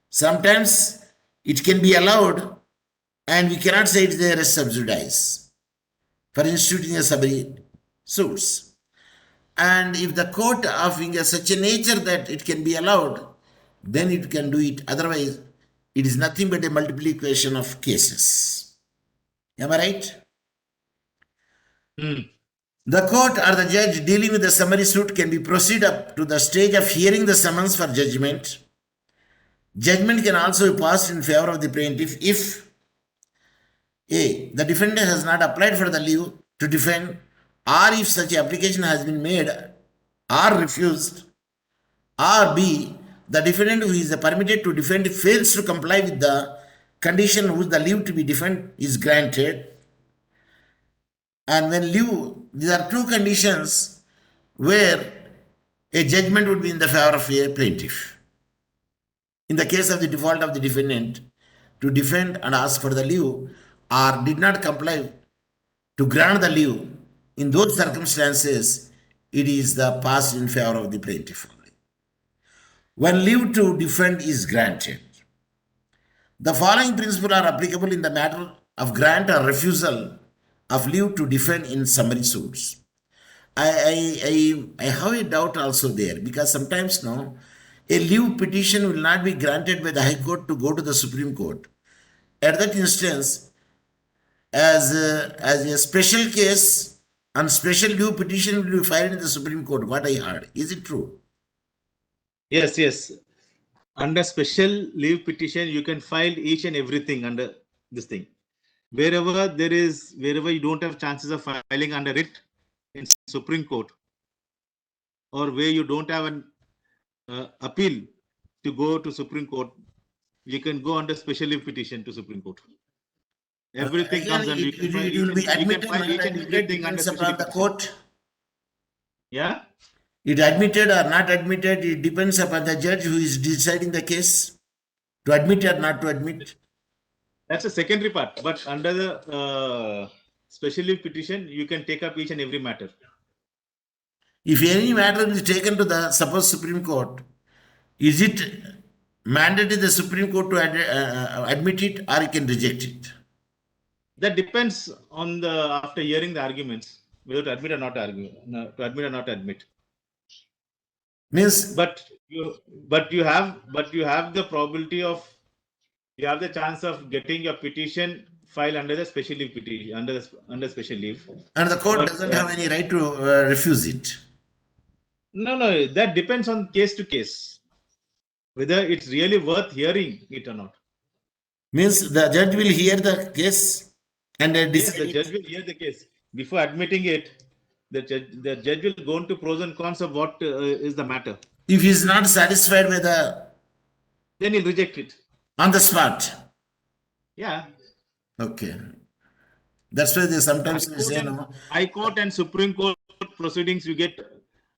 sometimes it can be allowed and we cannot say it there as subsidize for instituting a summary suits. And if the court of such a nature that it can be allowed, then it can do it. Otherwise, it is nothing but a multiplication of cases. Am I right? The court or the judge dealing with the summary suit can be proceed up to the stage of hearing the summons for judgment. Judgment can also be passed in favor of the plaintiff if A. The defendant has not applied for the leave to defend, or if such application has been made or refused, or B. The defendant who is permitted to defend fails to comply with the condition which the leave to be defended is granted. And when leave, these are two conditions where a judgment would be in the favor of a plaintiff. In the case of the default of the defendant to defend and ask for the leave or did not comply to grant the leave, in those circumstances, it is the passed in favor of the plaintiff only. When leave to defend is granted, the following principles are applicable in the matter of grant or refusal of leave to defend in summary suits. I have a doubt also there, because sometimes now a leave petition will not be granted by the High Court to go to the Supreme Court. At that instance, as a special case and special leave petition will be filed in the Supreme Court, what I heard. Is it true? Yes. Under special leave petition, you can file each and everything under this thing. Wherever you don't have chances of filing under it in Supreme Court, or where you don't have an appeal to go to Supreme Court, you can go under special leave petition to Supreme Court. Everything comes under it will be admitted, not admitted, depends upon the court. Yeah? It admitted or not admitted, it depends upon the judge who is deciding the case to admit or not to admit. That's a secondary part. But under the special leave petition, you can take up each and every matter. If any matter is taken to the Supreme Court, is it mandated the Supreme Court to admit it, or it can reject it? That depends on after hearing the arguments, whether to admit or not admit. Means, but you have the probability of, you have the chance of getting your petition filed under the special leave petition, under special leave. And the court doesn't have any right to refuse it. No, that depends on case to case, whether it's really worth hearing it or not. Means the judge will hear the case and decide. Yes, the judge will hear the case. Before admitting it, the judge will go into pros and cons of what is the matter. If he is not satisfied with then he'll reject it. On the spot? Yeah. Okay. That's why they sometimes say no. High Court and Supreme Court proceedings, you get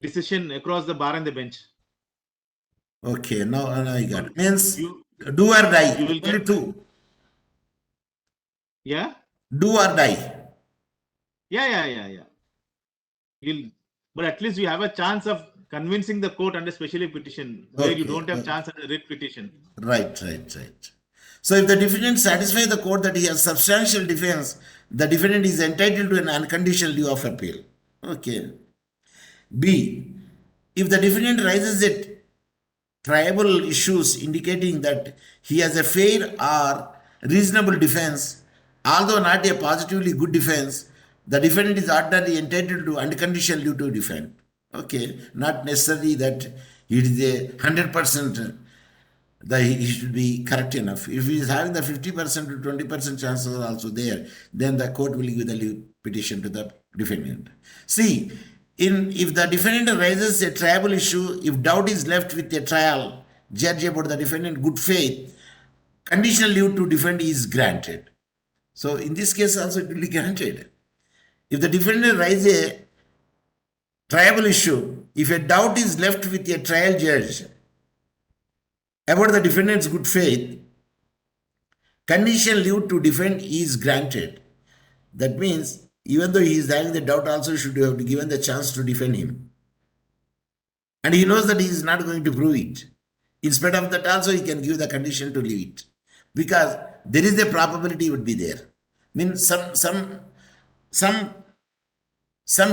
decision across the bar and the bench. Okay, now I got it. Means do or die. You will get two. Yeah? Do or die. Yeah. But at least you have a chance of convincing the court under special leave petition, where you don't have chance under writ petition. Right. So if the defendant satisfies the court that he has substantial defense, the defendant is entitled to an unconditional leave of appeal. Okay. B. If the defendant raises a triable issues indicating that he has a fair or reasonable defense, although not a positively good defense, the defendant is ordinarily entitled to unconditional leave to defend. Okay, not necessarily that it is a 100% that he should be correct enough. If he is having the 50% to 20% chances are also there, then the court will give the leave petition to the defendant. See, if the defendant raises a triable issue, if doubt is left with a trial judge about the defendant good faith, conditional leave to defend is granted. So in this case also it will be granted. If the defendant raises a triable issue, if a doubt is left with a trial judge about the defendant's good faith, conditional leave to defend is granted. That means even though he is having the doubt, also should have given the chance to defend him. And he knows that he is not going to prove it. In spite of that also, he can give the condition to leave it. Because there is a probability would be there. Means some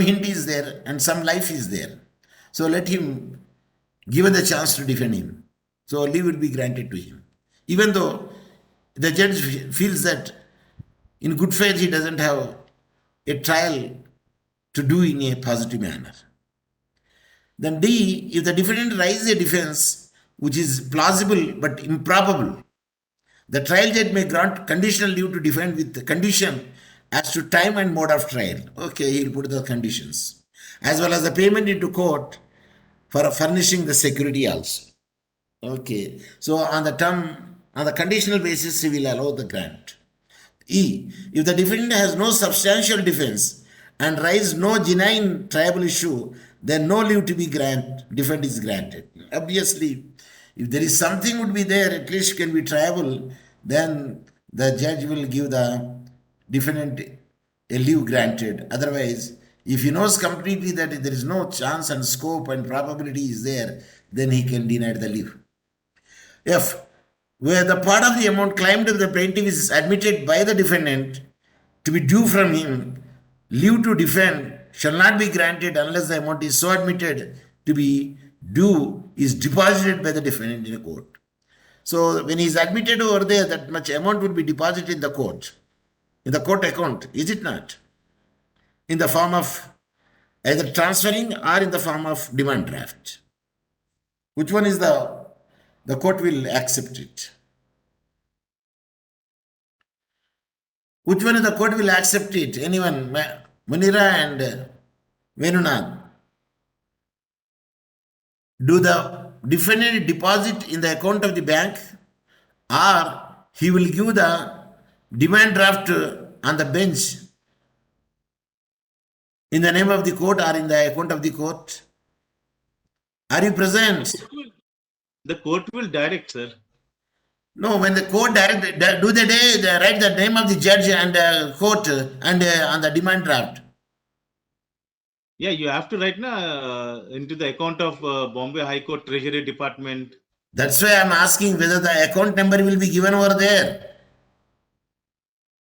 hint is there and some life is there. So let him given the chance to defend him. So leave will be granted to him. Even though the judge feels that in good faith he doesn't have a trial to do in a positive manner. Then D, if the defendant raises a defense which is plausible but improbable, the trial judge may grant conditional leave to defend with the condition as to time and mode of trial. Okay, he'll put the conditions. As well as the payment into court for furnishing the security also. Okay, so on the conditional basis, he will allow the grant. E, if the defendant has no substantial defense and raise no genuine triable issue, then no leave to be defend is granted. Obviously, if there is something would be there, at least can be triable, then the judge will give the defendant a leave granted. Otherwise, if he knows completely that there is no chance and scope and probability is there, then he can deny the leave. F, where the part of the amount claimed by the plaintiff is admitted by the defendant to be due from him, leave to defend shall not be granted unless the amount is so admitted to be due is deposited by the defendant in a court. So when he is admitted over there, that much amount will be deposited in the court account, is it not? In the form of either transferring or in the form of demand draft. Which one is the court will accept it? Which one is the court will accept it? Anyone? Munira and Venunath. Do the defendant deposit in the account of the bank, or he will give the demand draft on the bench in the name of the court or in the account of the court? Are you present? The court will direct, sir. No, when the court direct, do they write the name of the judge and court and on the demand draft? Yeah, you have to write into the account of Bombay High Court Treasury Department. That's why I'm asking whether the account number will be given over there.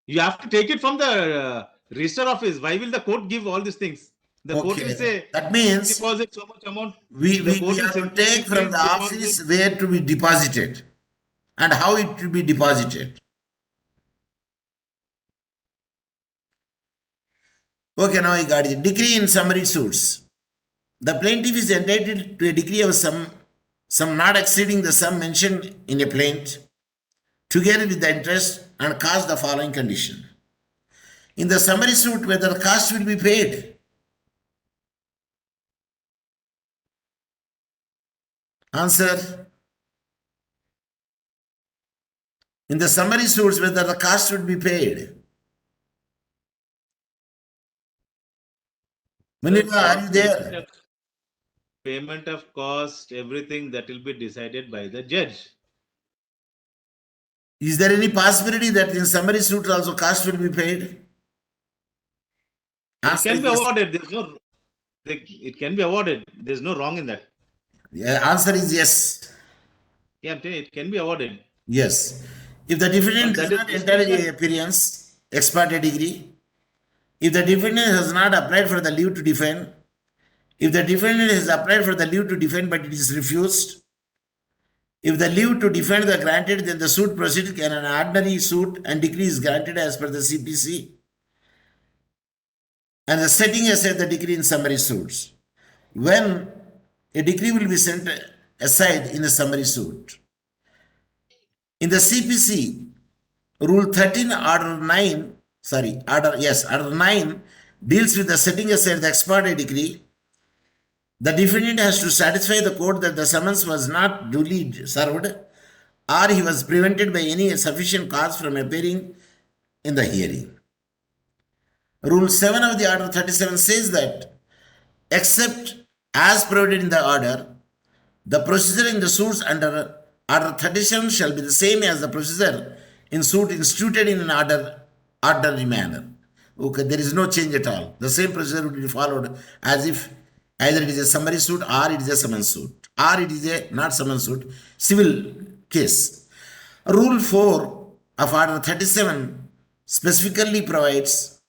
You have to take it from the register office. Why will the court give all these things? The court will say, that means deposit so much amount. We have to take from the office where to be deposited and how it will be deposited. Okay, now I got it. Decree in summary suits. The plaintiff is entitled to a decree of sum not exceeding the sum mentioned in a plaint, together with the interest and cause the following condition. In the summary suit, whether the cost will be paid. Answer. In the summary suits, whether the cost would be paid. Manila, are you there? Payment of cost, everything that will be decided by the judge. Is there any possibility that in summary suit also cost will be paid? It can be awarded. It can be awarded. There's no wrong in that. Yeah, answer is yes. Yeah, I'm telling you, it can be awarded. Yes. If the defendant does not enter the appearance, ex parte degree, if the defendant has not applied for the leave to defend, if the defendant has applied for the leave to defend but it is refused, if the leave to defend is granted, then the suit proceeds in an ordinary suit and decree is granted as per the CPC. And the setting aside the decree in summary suits. When a decree will be sent aside in a summary suit. In the CPC, Rule 13, Order 9 deals with the setting aside the ex parte decree. The defendant has to satisfy the court that the summons was not duly served or he was prevented by any sufficient cause from appearing in the hearing. Rule 7 of the Order 37 says that, except as provided in the order, the procedure in the suits under Order 37 shall be the same as the procedure in suit instituted in an orderly manner. Okay, there is no change at all. The same procedure will be followed as if Either it is a summary suit or it is a summons suit, or it is a not summons suit, civil case. Rule 4 of Order 37 specifically provides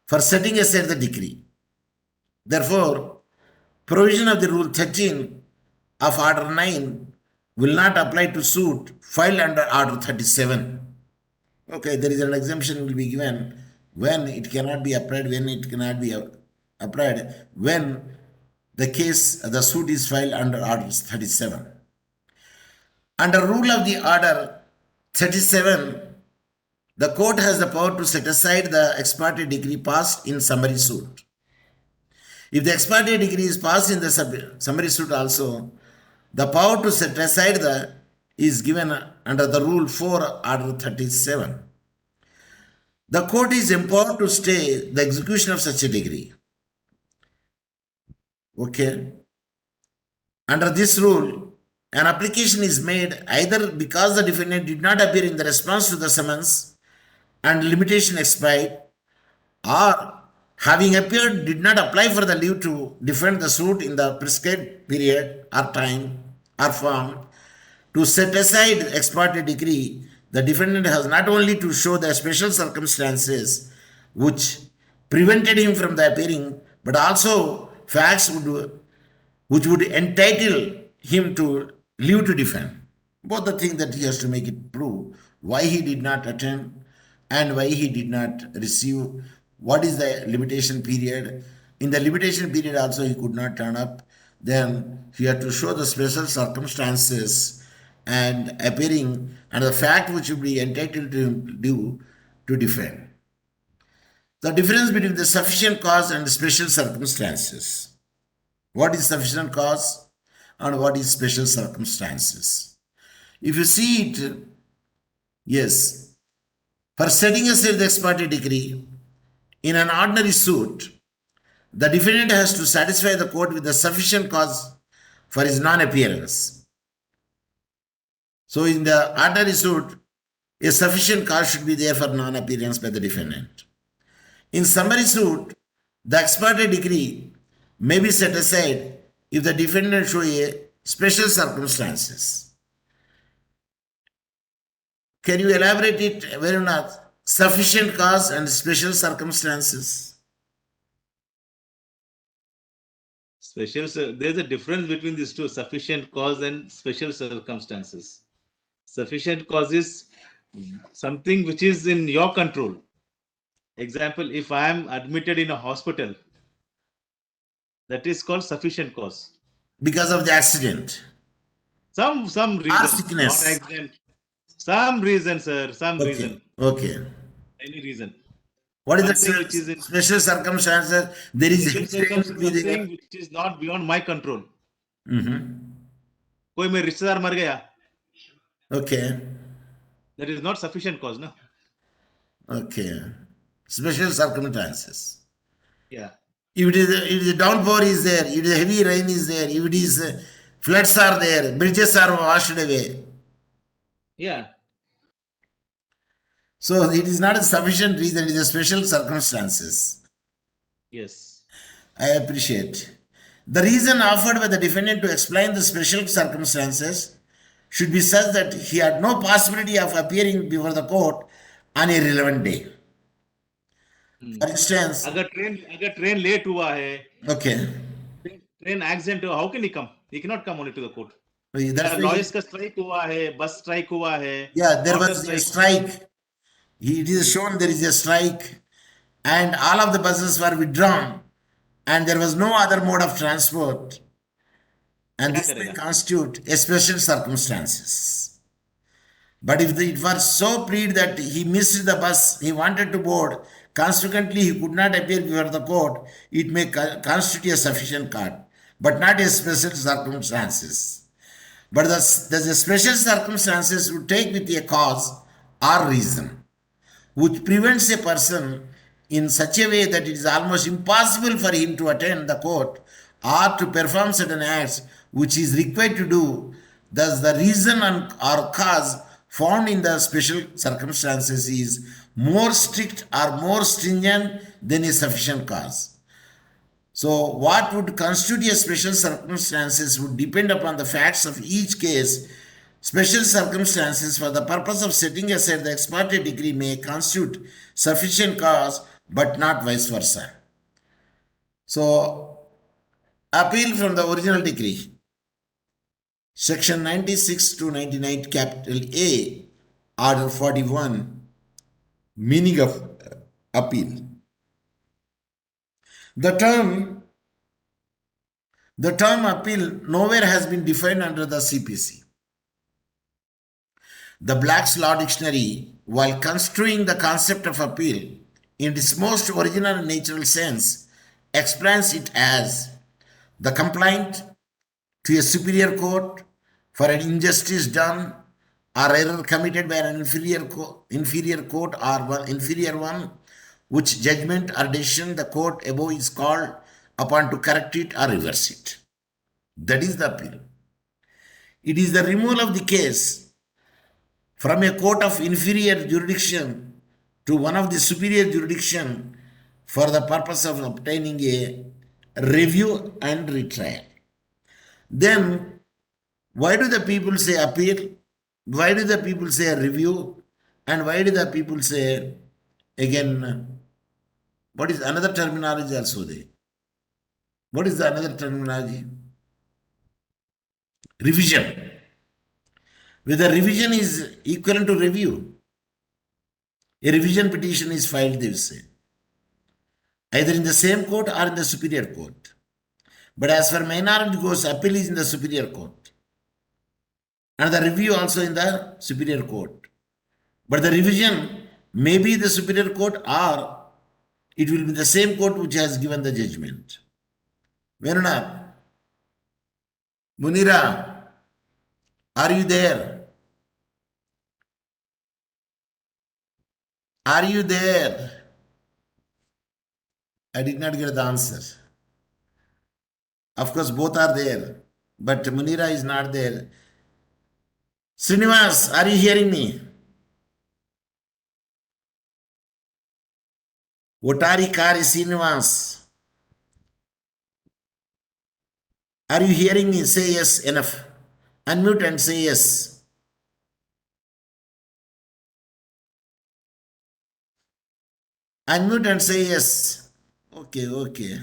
for setting aside the decree. Therefore, provision of the Rule 13 of Order 9 will not apply to suit filed under Order 37. Okay, there is an exemption will be given when it cannot be applied, when it cannot be applied, when the suit is filed under Order 37. Under rule of the Order 37, the court has the power to set aside the ex parte decree passed in summary suit. If the ex parte decree is passed in the summary suit also, the power to set aside is given under the Rule 4, Order 37. The court is empowered to stay the execution of such a decree. Okay. Under this rule, an application is made either because the defendant did not appear in the response to the summons and limitation expired, or having appeared did not apply for the leave to defend the suit in the prescribed period or time or form. To set aside ex parte decree, the defendant has not only to show the special circumstances which prevented him from the appearing, but also facts which would entitle him to leave to defend. Both the things that he has to make it prove why he did not attend and why he did not receive, what is the limitation period. In the limitation period also he could not turn up. Then he had to show the special circumstances and appearing and the fact which would be entitled to do to defend. The difference between the sufficient cause and special circumstances. What is sufficient cause and what is special circumstances? If you see it, yes, for setting aside the ex parte decree, in an ordinary suit, the defendant has to satisfy the court with the sufficient cause for his non-appearance. So in the ordinary suit, a sufficient cause should be there for non-appearance by the defendant. In summary suit, the ex parte decree may be set aside if the defendant show a special circumstances. Can you elaborate it, Verunath? Sufficient cause and special circumstances. There's a difference between these two, sufficient cause and special circumstances. Sufficient cause is something which is in your control. Example, if I am admitted in a hospital, that is called sufficient cause. Because of the accident. Some reason. Sickness. Not accident. Some reason, sir. Some reason. Okay. Any reason. What is the special circumstances? There is something which is not beyond my control. कोई मेरा रिश्तेदार मर गया. Okay. That is not sufficient cause, no? Okay. Special circumstances. Yeah. If it is a downpour is there, if it is heavy rain is there, if it is floods are there, bridges are washed away. Yeah. So it is not a sufficient reason, it is a special circumstances. Yes. I appreciate. The reason offered by the defendant to explain the special circumstances should be such that he had no possibility of appearing before the court on a relevant day. For instance, अगर train late हुआ है, okay, train accident, how can he come? He cannot come only to the court. Lawyers का strike हुआ है, bus strike हुआ है. Yeah, there was a strike. It is shown there is a strike, and all of the buses were withdrawn, and there was no other mode of transport, and this may constitute a special circumstances. But if it was so plead that he missed the bus, he wanted to board, consequently he could not appear before the court, it may constitute a sufficient cause, but not a special circumstances. But the special circumstances would take with a cause or reason, which prevents a person in such a way that it is almost impossible for him to attend the court or to perform certain acts which is required to do. Thus, the reason or cause found in the special circumstances is more strict or more stringent than a sufficient cause. So what would constitute a special circumstances would depend upon the facts of each case. Special circumstances for the purpose of setting aside the ex parte decree may constitute sufficient cause, but not vice versa. So, appeal from the original decree. Section 96 to 99, capital A, Order 41, meaning of appeal. The term appeal nowhere has been defined under the CPC. The Black's Law Dictionary, while construing the concept of appeal in its most original and natural sense, explains it as the complaint to a superior court for an injustice done or error committed by an inferior court or one inferior one, which judgment or decision the court above is called upon to correct it or reverse it. That is the appeal. It is the removal of the case from a court of inferior jurisdiction to one of the superior jurisdiction for the purpose of obtaining a review and retrial. Then, why do the people say appeal? Why do the people say review? And why do the people say, again, what is another terminology also there? What is the another terminology? Revision. Whether revision is equivalent to review. A revision petition is filed, they will say, either in the same court or in the superior court. But as far minority goes, appeal is in the superior court. And the review also in the superior court. But the revision may be the superior court or it will be the same court which has given the judgment. Venuna, Munira, are you there? Are you there? I did not get the answer. Of course, both are there, but Munira is not there. Srinivas, are you hearing me? Otari Kari Srinivas. Are you hearing me? Say yes, enough. Unmute and say yes. Unmute and say yes. Okay.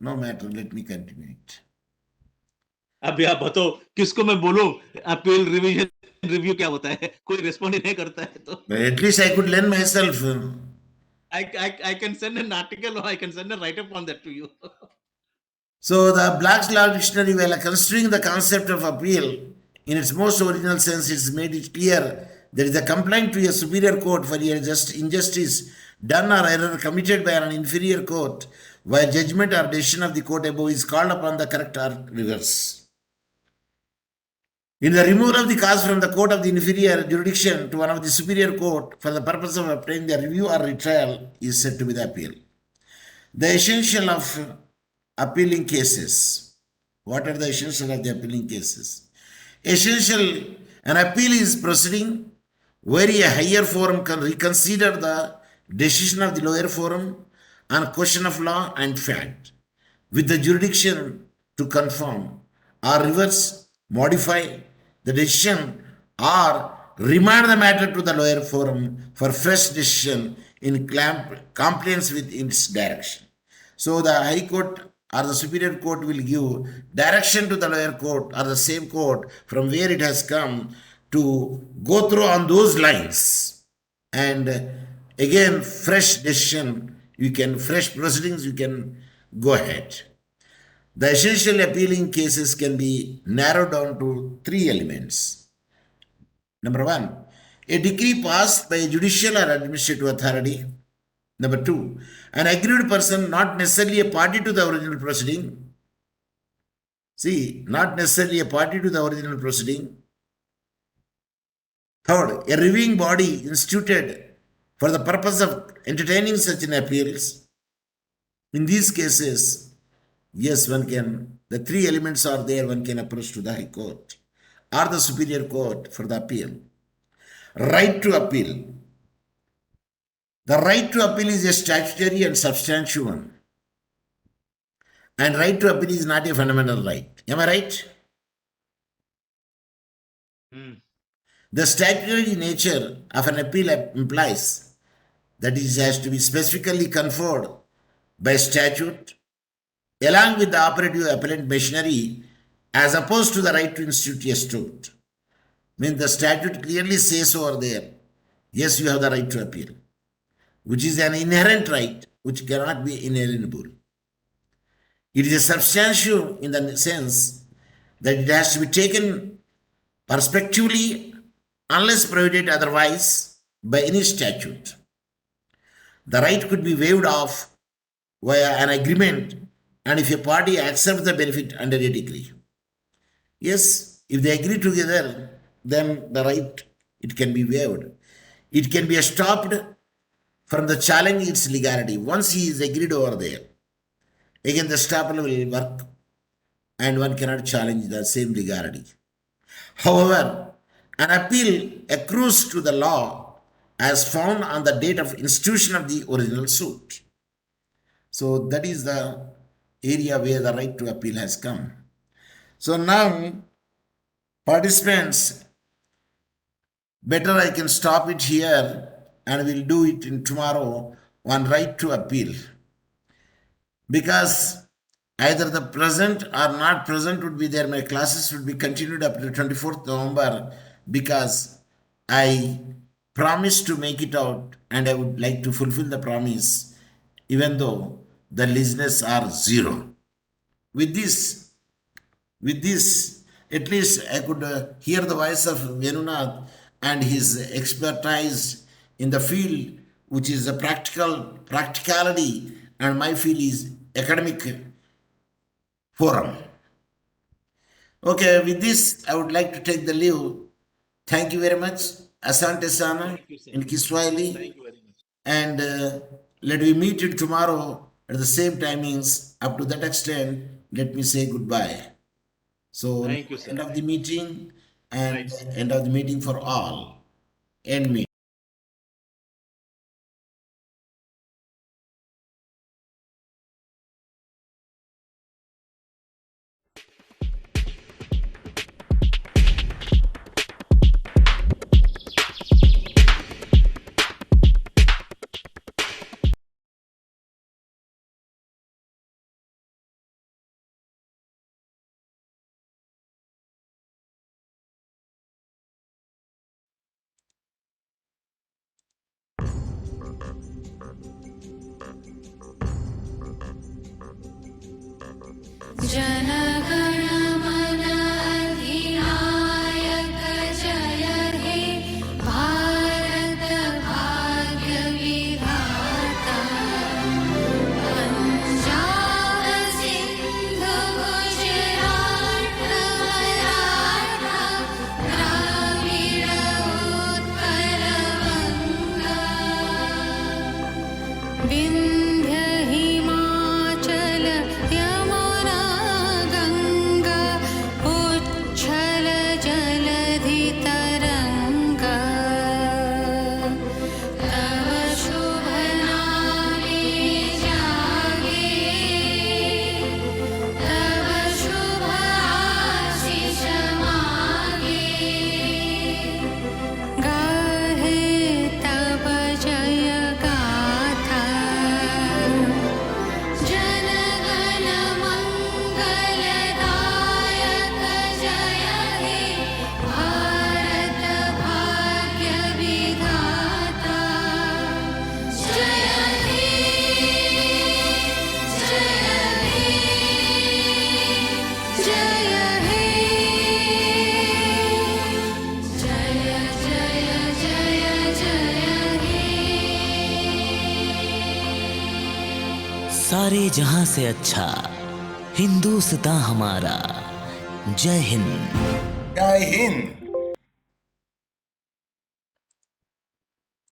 No matter, let me continue it. अभी आप बताओ किसको मैं बोलूं appeal revision review क्या होता है कोई रिस्पॉन्ड ही नहीं करता है तो At least I could learn myself. I can send an article or I can send a write-up on that to you. So the Black's Law Dictionary, while considering the concept of appeal in its most original sense, it's made it clear there is a complaint to a superior court for a just injustice done or error committed by an inferior court, where judgment or decision of the court above is called upon the correct or reverse. In the removal of the cause from the court of the inferior jurisdiction to one of the superior court for the purpose of obtaining the review or retrial is said to be the appeal. The essential of appealing cases. What are the essential of the appealing cases? Essential, an appeal is proceeding where a higher forum can reconsider the decision of the lower forum on question of law and fact with the jurisdiction to confirm or reverse, modify the decision or remand the matter to the lower forum for fresh decision in compliance with its direction. So the High Court or the Superior Court will give direction to the lower court or the same court from where it has come to go through on those lines. And again, fresh decision, fresh proceedings, you can go ahead. The essential appealing cases can be narrowed down to 3 elements. Number 1, a decree passed by a judicial or administrative authority. Number 2, an aggrieved person not necessarily a party to the original proceeding. See, not necessarily a party to the original proceeding. Third, a reviewing body instituted for the purpose of entertaining such an appeals. In these cases, yes, the 3 elements are there, one can approach to the High Court or the Superior Court for the appeal. Right to appeal. The right to appeal is a statutory and substantial one. and right to appeal is not a fundamental right. Am I right? The statutory nature of an appeal implies that it has to be specifically conferred by statute along with the operative appellate machinery as opposed to the right to institute a suit. Means the statute clearly says over there, yes, you have the right to appeal, which is an inherent right which cannot be inalienable. It is a substantial in the sense that it has to be taken prospectively unless provided otherwise by any statute. The right could be waived off via an agreement and if a party accepts the benefit under a decree. Yes, if they agree together, then the right, it can be waived. It can be stopped from the challenge its legality. Once he is agreed over there, again the estoppel will work and one cannot challenge the same legality. However, an appeal accrues to the law as found on the date of institution of the original suit. So that is the area where the right to appeal has come. So now, participants, better I can stop it here and we'll do it in tomorrow on right to appeal. Because either the present or not present would be there. My classes would be continued up to 24th November because I promised to make it out and I would like to fulfill the promise even though the listeners are zero. With this, at least I could hear the voice of Venunath and his expertise in the field, which is the practicality, and my field is academic forum. Okay, with this, I would like to take the leave. Thank you very much. Asante sana in Kiswahili. Thank you very much. And let me meet you tomorrow at the same timings. Up to that extent, let me say goodbye. So, Thank you, sir. end of the meeting and end of the meeting for all. End meeting. सारे जहां से अच्छा हिंदुस्तान हमारा। जय Hind. Jai Hind.